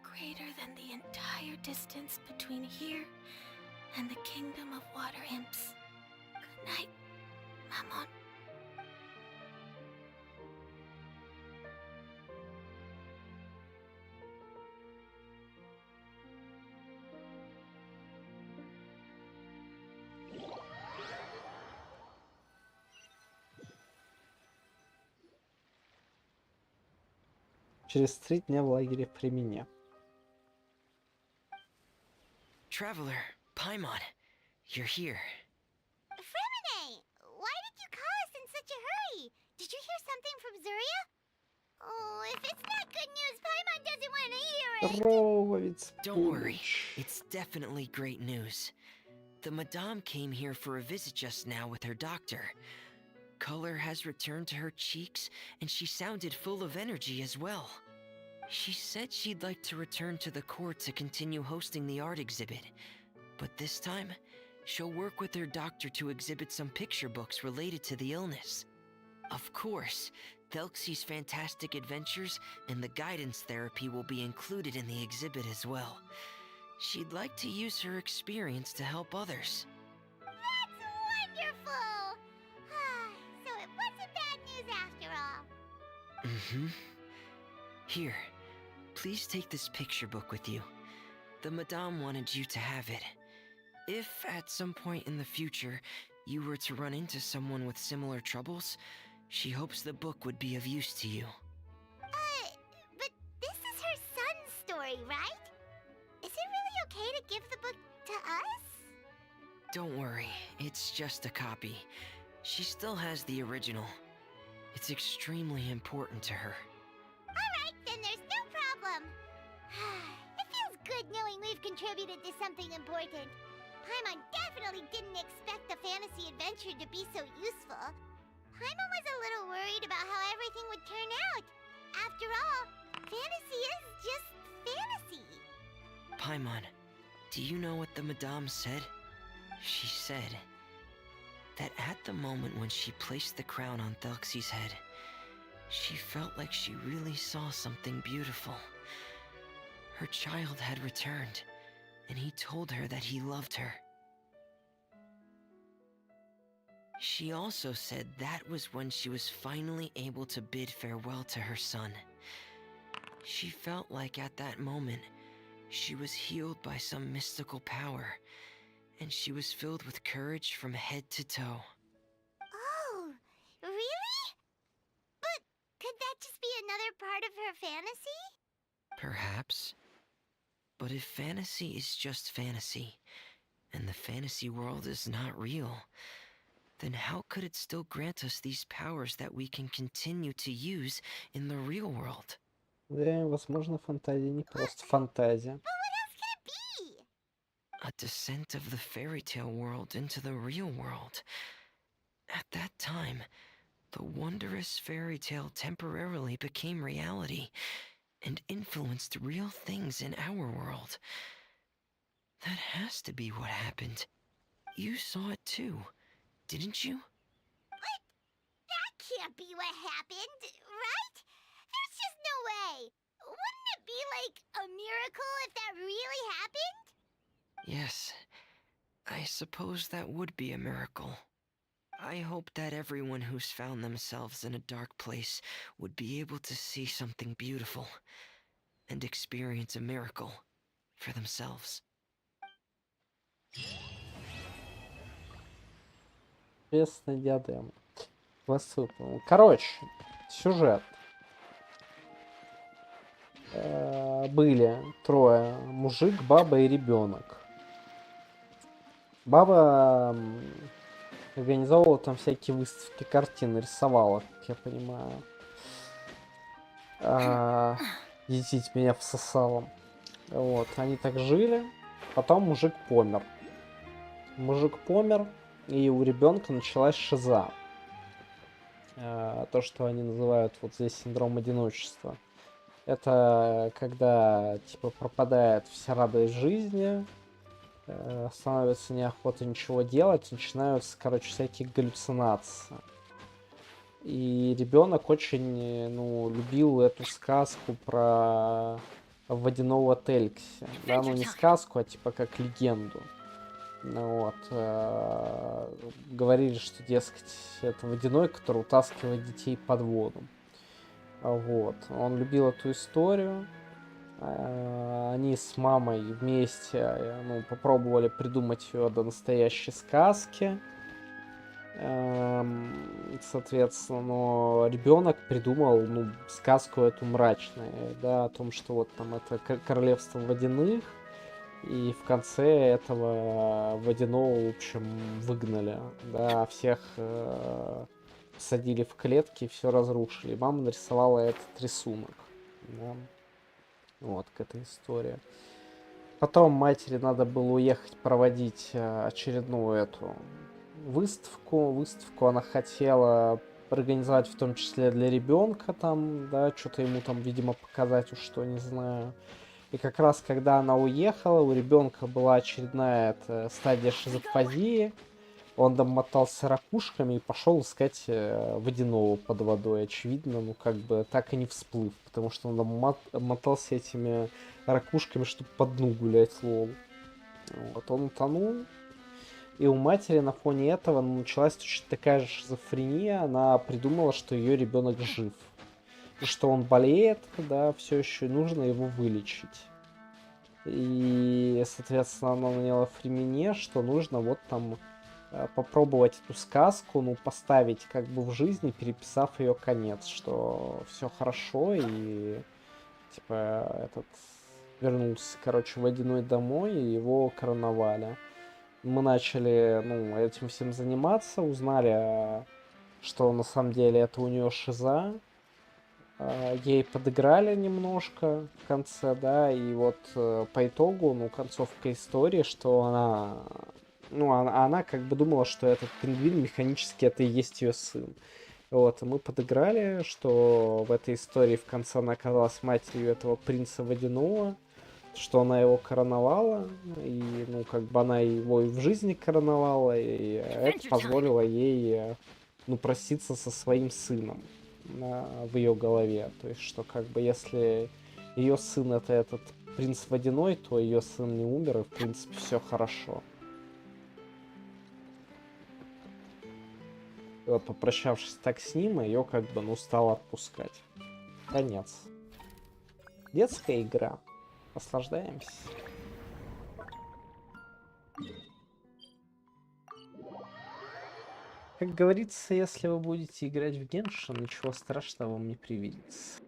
Greater than the entire distance between here and the kingdom of water imps. Good night, Mammon. Через 3 дня в лагере при мне. Traveler, Paimon, you're here. Fremine, why did you call us in such a hurry? Did you hear something from Zuria? Oh, if it's not good news, Paimon doesn't want to hear it. Рововец. Don't worry, it's definitely great news. The Madame came here for a visit just now with her doctor. Color has returned to her cheeks, and she sounded full of energy as well. She said she'd like to return to the court to continue hosting the art exhibit. But this time, she'll work with her doctor to exhibit some picture books related to the illness. Of course, Thelxie's fantastic adventures and the guidance therapy will be included in the exhibit as well. She'd like to use her experience to help others. That's wonderful! So it wasn't bad news after all. Mm-hmm. Here, please take this picture book with you. The Madame wanted you to have it. If at some point in the future you were to run into someone with similar troubles, she hopes the book would be of use to you. But this is her son's story, right? Is it really okay to give the book to us? Don't worry, it's just a copy. She still has the original. It's extremely important to her. Alright, then there's no problem. It feels good knowing we've contributed to something important. Paimon definitely didn't expect the fantasy adventure to be so useful. Paimon was a little worried about how everything would turn out. After all, fantasy is just fantasy. Paimon, do you know what the Madame said? She said that at the moment when she placed the crown on Thelxie's head, she felt like she really saw something beautiful. Her child had returned, and he told her that he loved her. She also said that was when she was finally able to bid farewell to her son. She felt like at that moment, she was healed by some mystical power, and she was filled with courage from head to toe. Oh, really? But could that just be another part of her fantasy? Perhaps. But if fantasy is just fantasy, and the fantasy world is not real, then how could it still grant us these powers that we can continue to use in the real world? Да, возможно, фантазия не просто фантазия. But what else could it be? A descent of the fairy tale world into the real world. At that time, the wondrous fairy tale temporarily became reality and influenced real things in our world. That has to be what happened. You saw it too, didn't you? What? That can't be what happened, right? There's just no way. Wouldn't it be like a miracle if that really happened? Yes, I suppose that would be a miracle. I hope that everyone who's found themselves in a dark place would be able to see something beautiful and experience a miracle for themselves. Известный диадема. Вас выполнил. Короче, сюжет. были трое: мужик, баба и ребенок. Баба организовывала там всякие выставки картин, рисовала, как я понимаю. Десять меня всосало. Вот, они так жили. Потом мужик помер. И у ребенка началась шиза. То, что они называют вот здесь синдром одиночества. Это когда типа пропадает вся радость жизни, становится неохота ничего делать, начинаются, короче, всякие галлюцинации. И ребенок очень, ну, любил эту сказку про водяного Телькси. Да, ну не сказку, а типа как легенду. Ну, вот. Говорили, что, дескать, это водяной, который утаскивает детей под воду. Вот. Он любил эту историю. Они с мамой вместе, ну, попробовали придумать ее до настоящей сказки. Соответственно, но ребенок придумал, ну, сказку эту мрачную, да, о том, что вот там это королевство водяных, и в конце этого водяного, в общем, выгнали, да, всех садили в клетки, все разрушили. Мама нарисовала этот рисунок, да. Вот к этой истории. Потом матери надо было уехать проводить очередную эту выставку. Выставку она хотела организовать в том числе для ребенка там, да, что-то ему там, видимо, показать, уж что, не знаю. И как раз когда она уехала, у ребенка была очередная стадия шизофазии. Он там мотался ракушками и пошел искать водяного под водой. Очевидно, ну как бы так и не всплыв, потому что он там мотался этими ракушками, чтобы по дну гулять, лол. Вот, он утонул. И у матери на фоне этого началась точно такая же шизофрения. Она придумала, что ее ребенок жив. И что он болеет, да, все еще нужно его вылечить. И, соответственно, она наняла Фремине, что нужно вот там попробовать эту сказку, ну, поставить как бы в жизни, переписав ее конец, что все хорошо, и типа этот вернулся, короче, водяной домой, и его короновали. Мы начали, ну, этим всем заниматься, узнали, что на самом деле это у нее шиза. Ей подыграли немножко в конце, да, и вот по итогу, ну, концовка истории, что она, ну, она как бы думала, что этот пингвин механически это и есть ее сын. Вот, и мы подыграли, что в этой истории в конце она оказалась матерью этого принца водяного, что она его короновала, и, ну, как бы она его и в жизни короновала, и это позволило ей, ну, проститься со своим сыном в ее голове. То есть, что как бы если ее сын это этот принц водяной, то ее сын не умер, и в принципе все хорошо. И вот, попрощавшись так с ним, ее как бы, ну, стало отпускать. Конец. Детская игра. Наслаждаемся. Как говорится, если вы будете играть в Genshin, ничего страшного вам не привидится.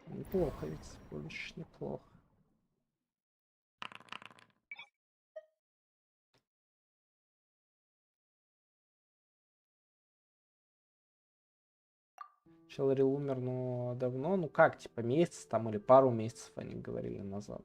Неплохо ведь, больше неплохо. Человек умер, но давно, ну как, типа месяц там или пару месяцев они говорили назад.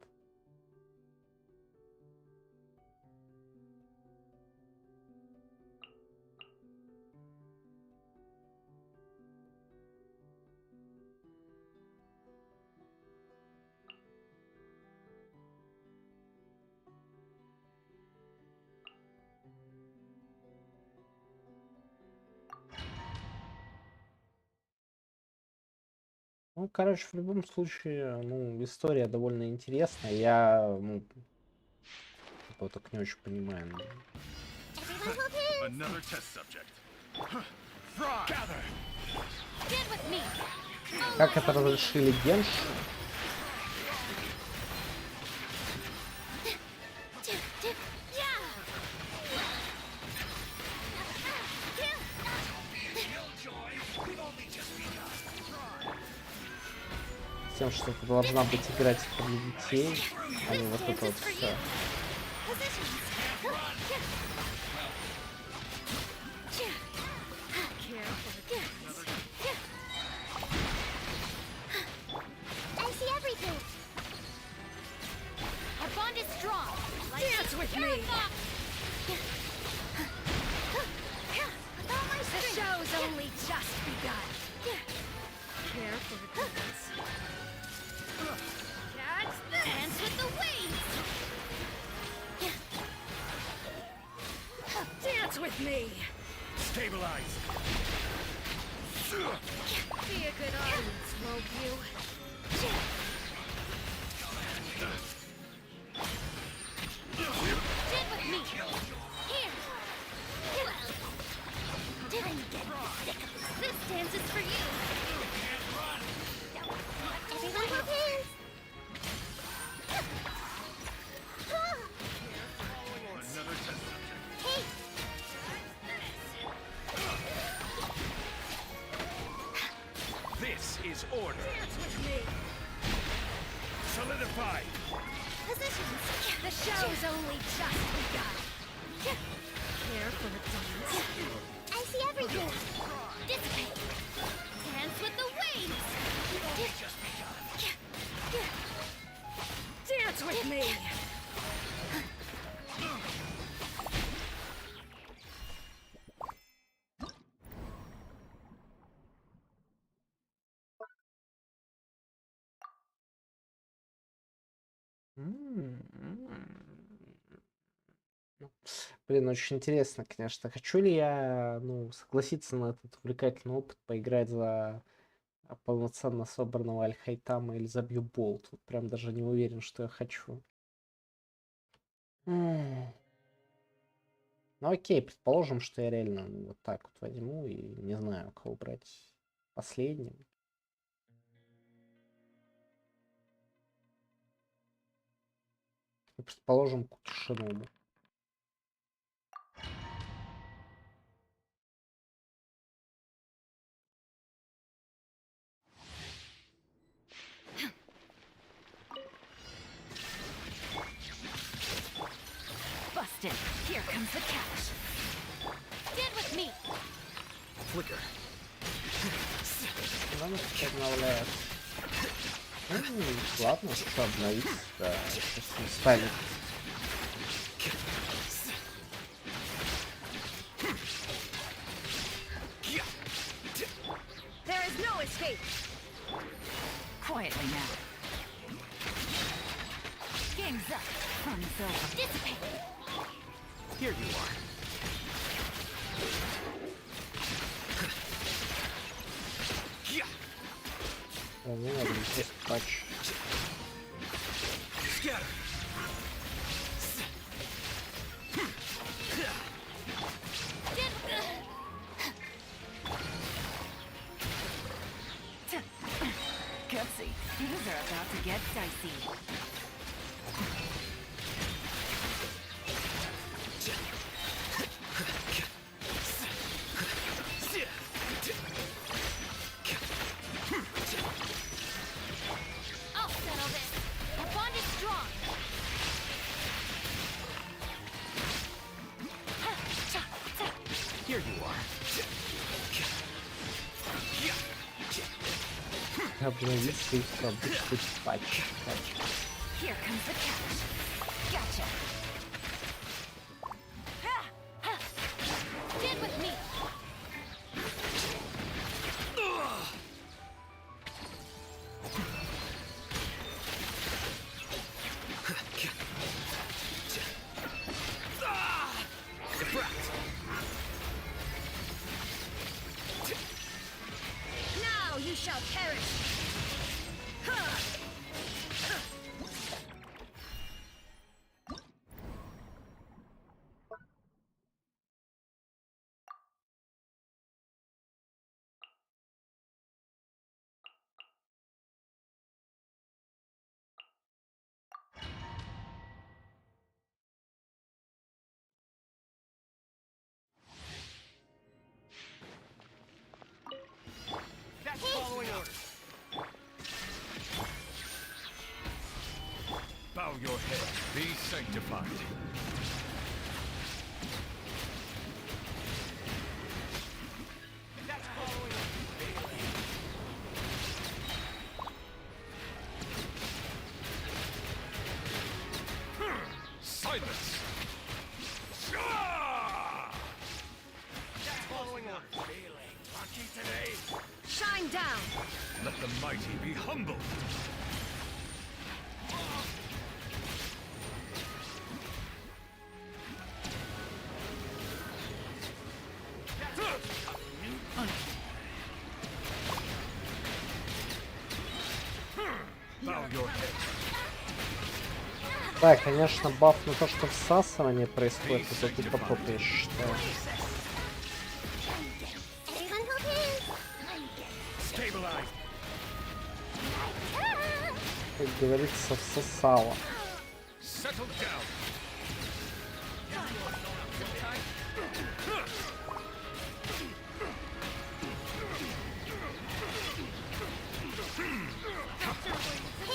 Ну, короче, в любом случае, ну, история довольно интересная. Я, ну, типа, так не очень понимаю. Ну. Another test subject. Как это разрешили Генш? тем, что это должна быть игра типа для детей, а не вот это вот все. I see everything. Our bond is strong. Like Dance with me. With all my The strength. show's only just begun. Care for a dance. Catch this. Dance with the waves. Dance with me. Stabilize. Be a good audience, won't you? Stand with me. Here. Didn't get sick. This dance is for you. Everyone hold hands. Hey, This is order. Dance with me. Solidify. positions. The show's only just begun. Care for a dance. I see everything. Dissipate. Dance with the waves. Dance with me. Блин, очень интересно, конечно. Хочу ли я, ну, согласиться на этот увлекательный опыт, поиграть за полноценно собранного Альхайтама или забью болт? Вот прям даже не уверен, что я хочу. Ну окей, предположим, что я реально вот так вот возьму и не знаю, кого брать последним. И предположим, Кутишиному. Busted. Here comes the catch. Stand with me. Flicker. Ладно, что обновляет. Ладно, что обновить. Да, сейчас не станет. There is no escape. Quietly now. Game's up. Fun is over. Dissipate. Here you are. О, ну ладно, здесь патч. Scatter. Gutsy. Things are about to get dicey. I'll settle this. Our bond is strong. Here you are. Обновить своих пробует патч. Here comes the catch. Gotcha. Stand with me. Now you shall perish. That's following orders. Let the mighty be humble. Bow your head. Да, конечно, баф на то, что всасывание происходит, это типа топ, я считаю. Everyone hold hands. Stabilize. Как говорится, всосало. Settle down.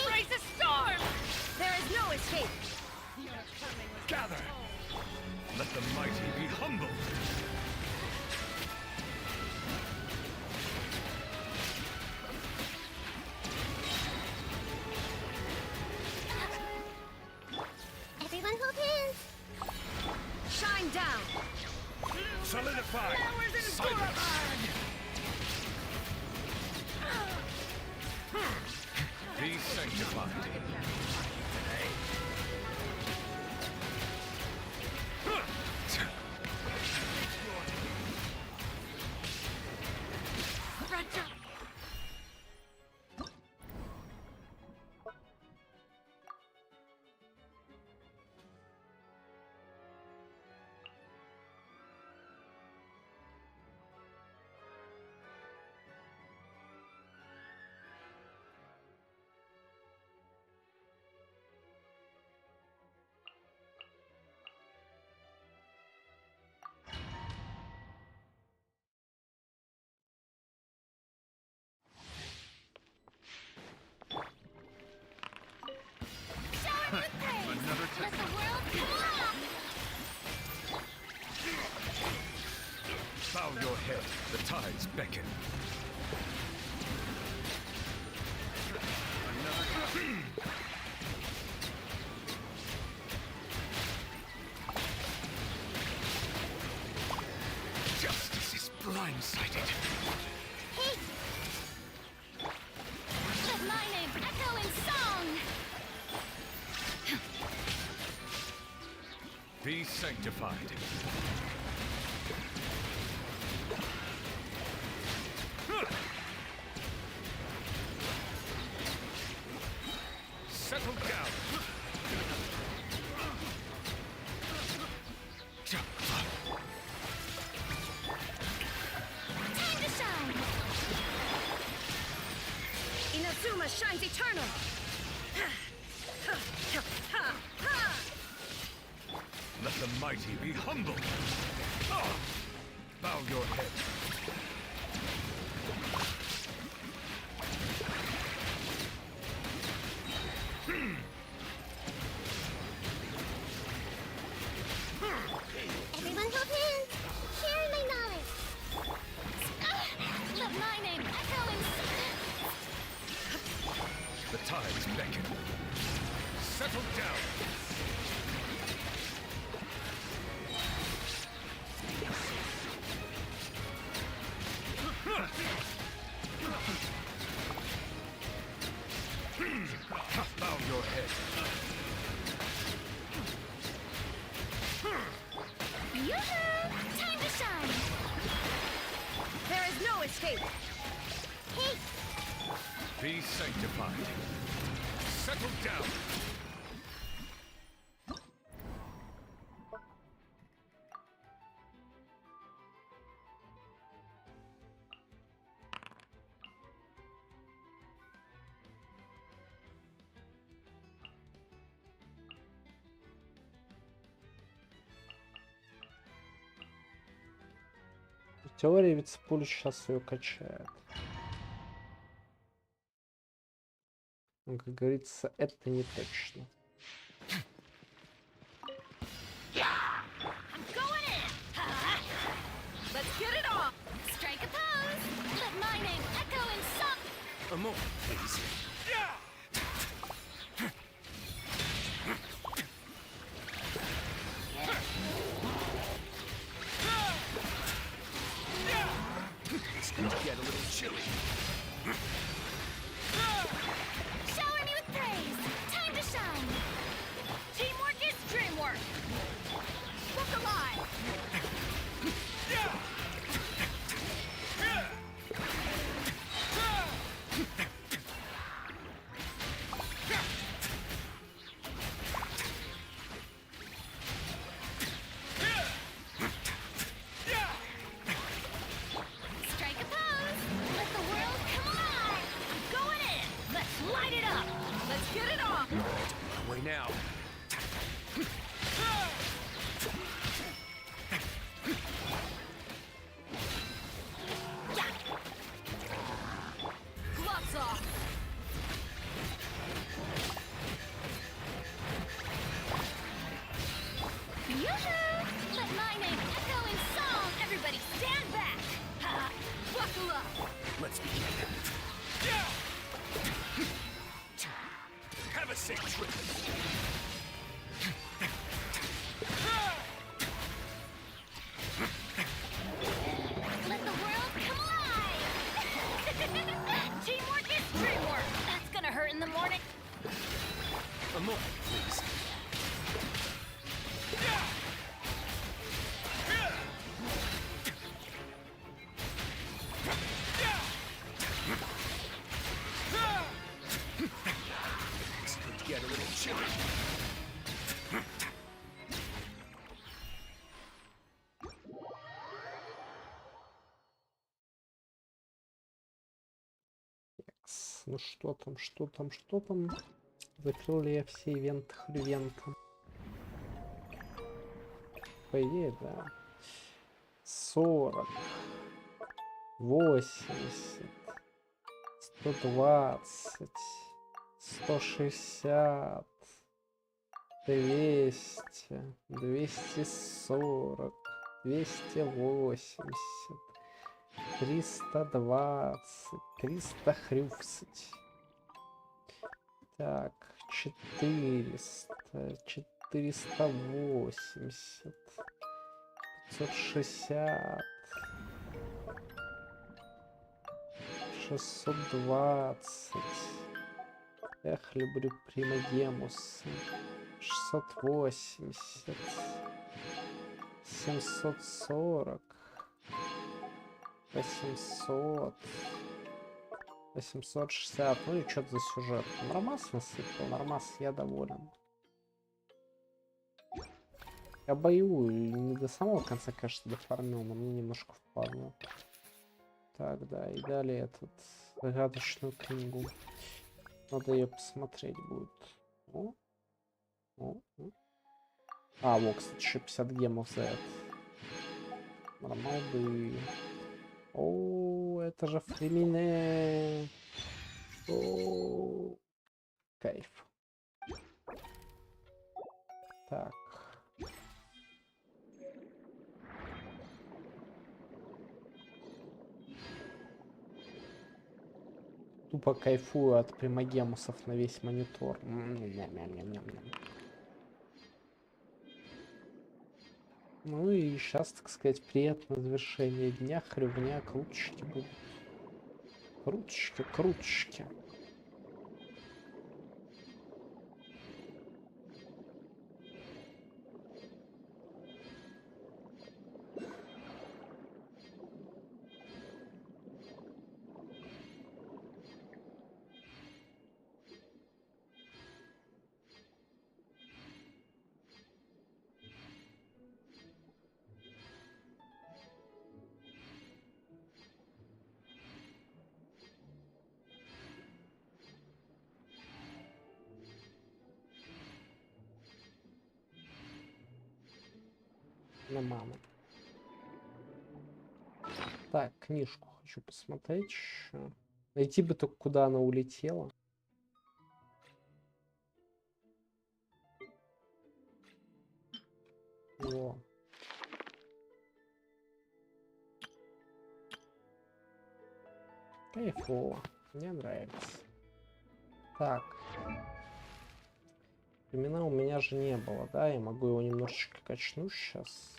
Raise a storm! There is no escape. Gather. Let the mighty be humble. Everyone hold hands. Shine down. Solidify. Silence. Be sanctified. Another Let the world come! Bow your head. The tides beckon. Justice is blindsided. Let my name echo in song! Be sanctified. Settle down. Time to shine! Inazuma shines eternal. Let the mighty be humble. Oh! Bow your head. Everyone hold hands. Share my knowledge. Let my name echo in song! The tides beckon. Settle down. Bow your head. Yoo-hoo! Time to shine! There is no escape. Be sanctified. Settle down. В теории вице-пуль сейчас ее качает. Но, как говорится, это не точно. I'm going in! Let's get it on! Strike a pose! Let my name echo in song! A moment, please. It's going to get a little chilly. Get it off! Way now. Gloves off! Yoo-hoo! Let my name echo in song! Everybody stand back! Ha! Buckle up! Let's begin. Have a safe trip. Let the world come alive! Teamwork is dreamwork! That's gonna hurt in the morning! A moment, please. This could get a little chilly. Ну что там, что там, что там? Закрыл ли я все ивенты хрювента? По идее, да. 40. 80. 120. 160. 200. 240. 280. 320, 300 хрюфсать. Так, 400, 480, 560, 620. Эх, люблю примагемусы. 680, 740. 800, 860, ну и что-то за сюжет. Нормас насыпал, нормас, я доволен. Я боевую не до самого конца, конечно, дофармил, но мне немножко впадло. Так, да, и далее этот загадочную книгу. Надо ее посмотреть будет. О. О. А, вот, кстати, еще 50 гемов за это. Нормал бы. О, это же фемине. О, кайф. Так. Тупо кайфую от примагемусов на весь монитор. Ну и сейчас, так сказать, приятное завершение дня. Хрювня, круточки будут. Круточки, круточки. На маму. Так, книжку хочу посмотреть еще. Найти бы только, куда она улетела. Во. Кайфово. Мне нравится. Так. Имена у меня же не было, да? Я могу его немножечко качнуть сейчас.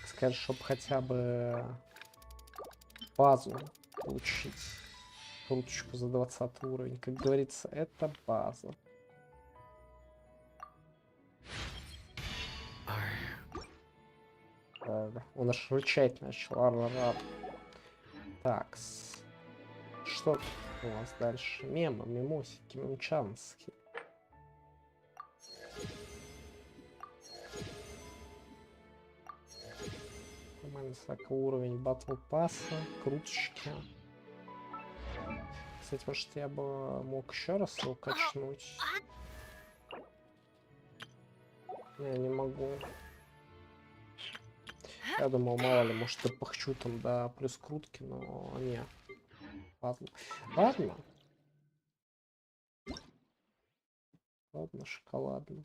Сказать, чтобы хотя бы базу получить. Круточку за 20 уровень. Как говорится, это база. Он аж рычать начал. Ар-ар-ар. Так. Что тут у нас дальше? Мемы, мемосики, мемчанские. Нормально, уровень батл пасса, круточки. Кстати, может, я бы мог еще раз его качнуть. Не могу. Я думал, мало ли, может, я похчу там, да, плюс крутки, но не. Ладно. Ладно. Ладно, шоколадно.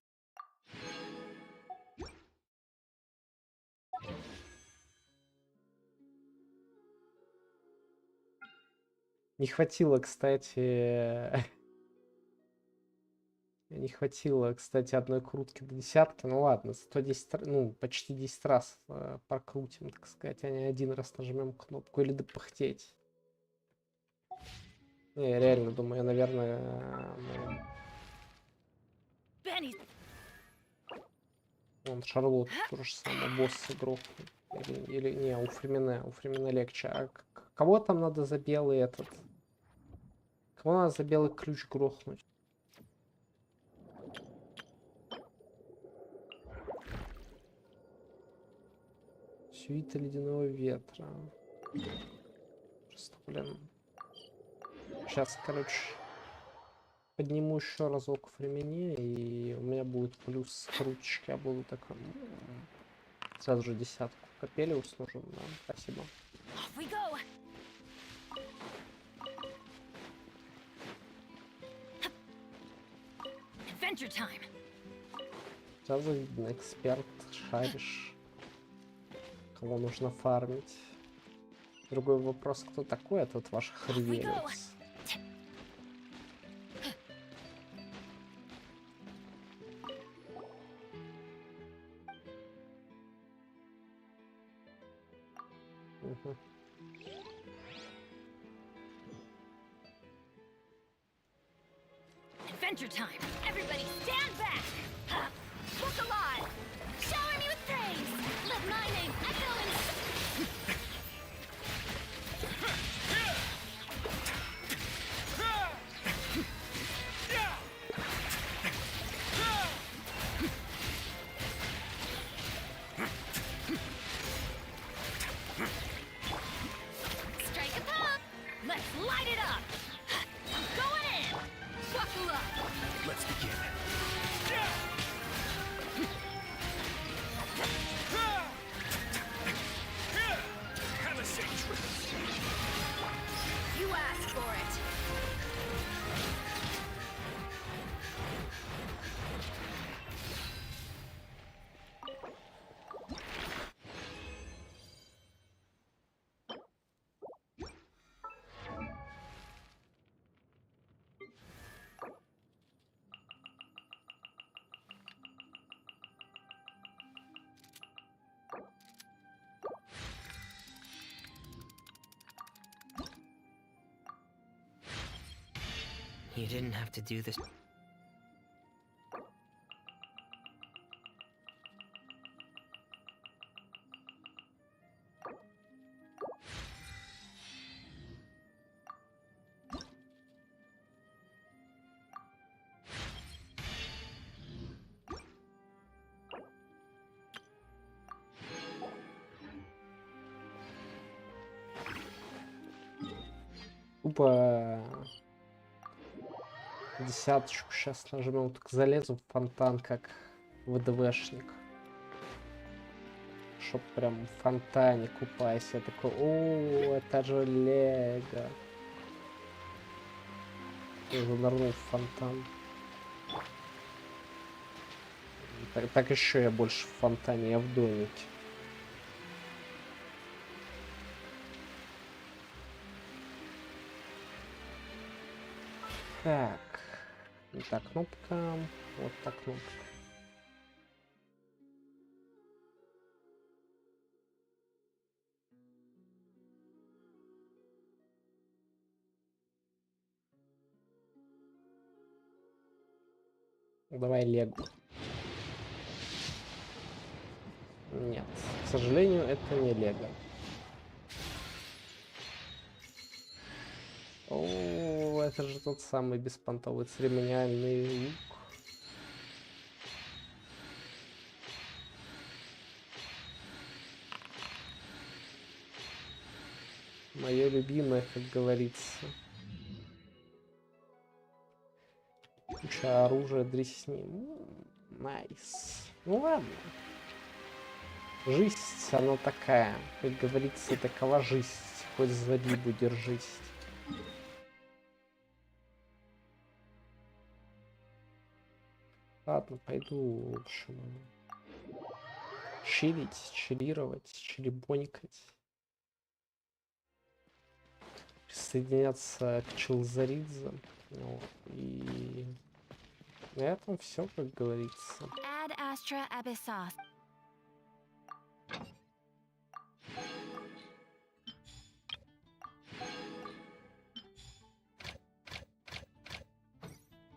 Не хватило, кстати... Не хватило, кстати, одной крутки до десятки. Ну ладно, зато 10, ну, почти 10 раз прокрутим, так сказать, а не один раз нажмем кнопку или допыхтеть. Не, я реально думаю, я, наверное... Вон Шарлот то же самое, босс грохнул. Или не, у Фримене легче. А кого там надо за белый этот? Кого надо за белый ключ грохнуть? Свита ледяного ветра. Просто, блин. Сейчас, короче, подниму еще разок в Фримене, и у меня будет плюс круточки. Я буду такой... Сразу же десятку капели услужим. Да, спасибо. Сразу видно, эксперт, шаришь. Кого нужно фармить. Другой вопрос, кто такой этот ваш хревелец? Угу. Adventure time! Everybody stand back! Look alive! Shower me with praise! Let my name echo in... Strike a pop! Let's light it up! I'm going in! Buckle up! Let's begin. Have a safe trip. You asked for it! You didn't have to do this. Тупо десяточку сейчас нажмем, так залезу в фонтан, как ВДВшник. Чтоб прям в фонтане купайся. Я такой, о, это же Лего. Я занырнул в фонтан. Так еще я больше в фонтане, я в домике. Так, не та кнопка, вот та кнопка. Давай Лего. Нет, к сожалению, это не Лего. О, это же тот самый беспонтовый церемониальный лук. Мое любимое, как говорится. Куча оружия, дресни. Найс. Ну ладно. Жизнь, она такая. Как говорится, такова жизнь. Хоть за рибу держись. Ладно, пойду, в общем, чилить, чилировать, чилибонькать. Присоединяться к Чилзаридзе. Вот. И на этом все, как говорится. Ad astra abyssos.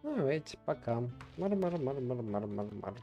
Ну, давайте, пока. Мар-мар-мар-мар-мар-мар-мар.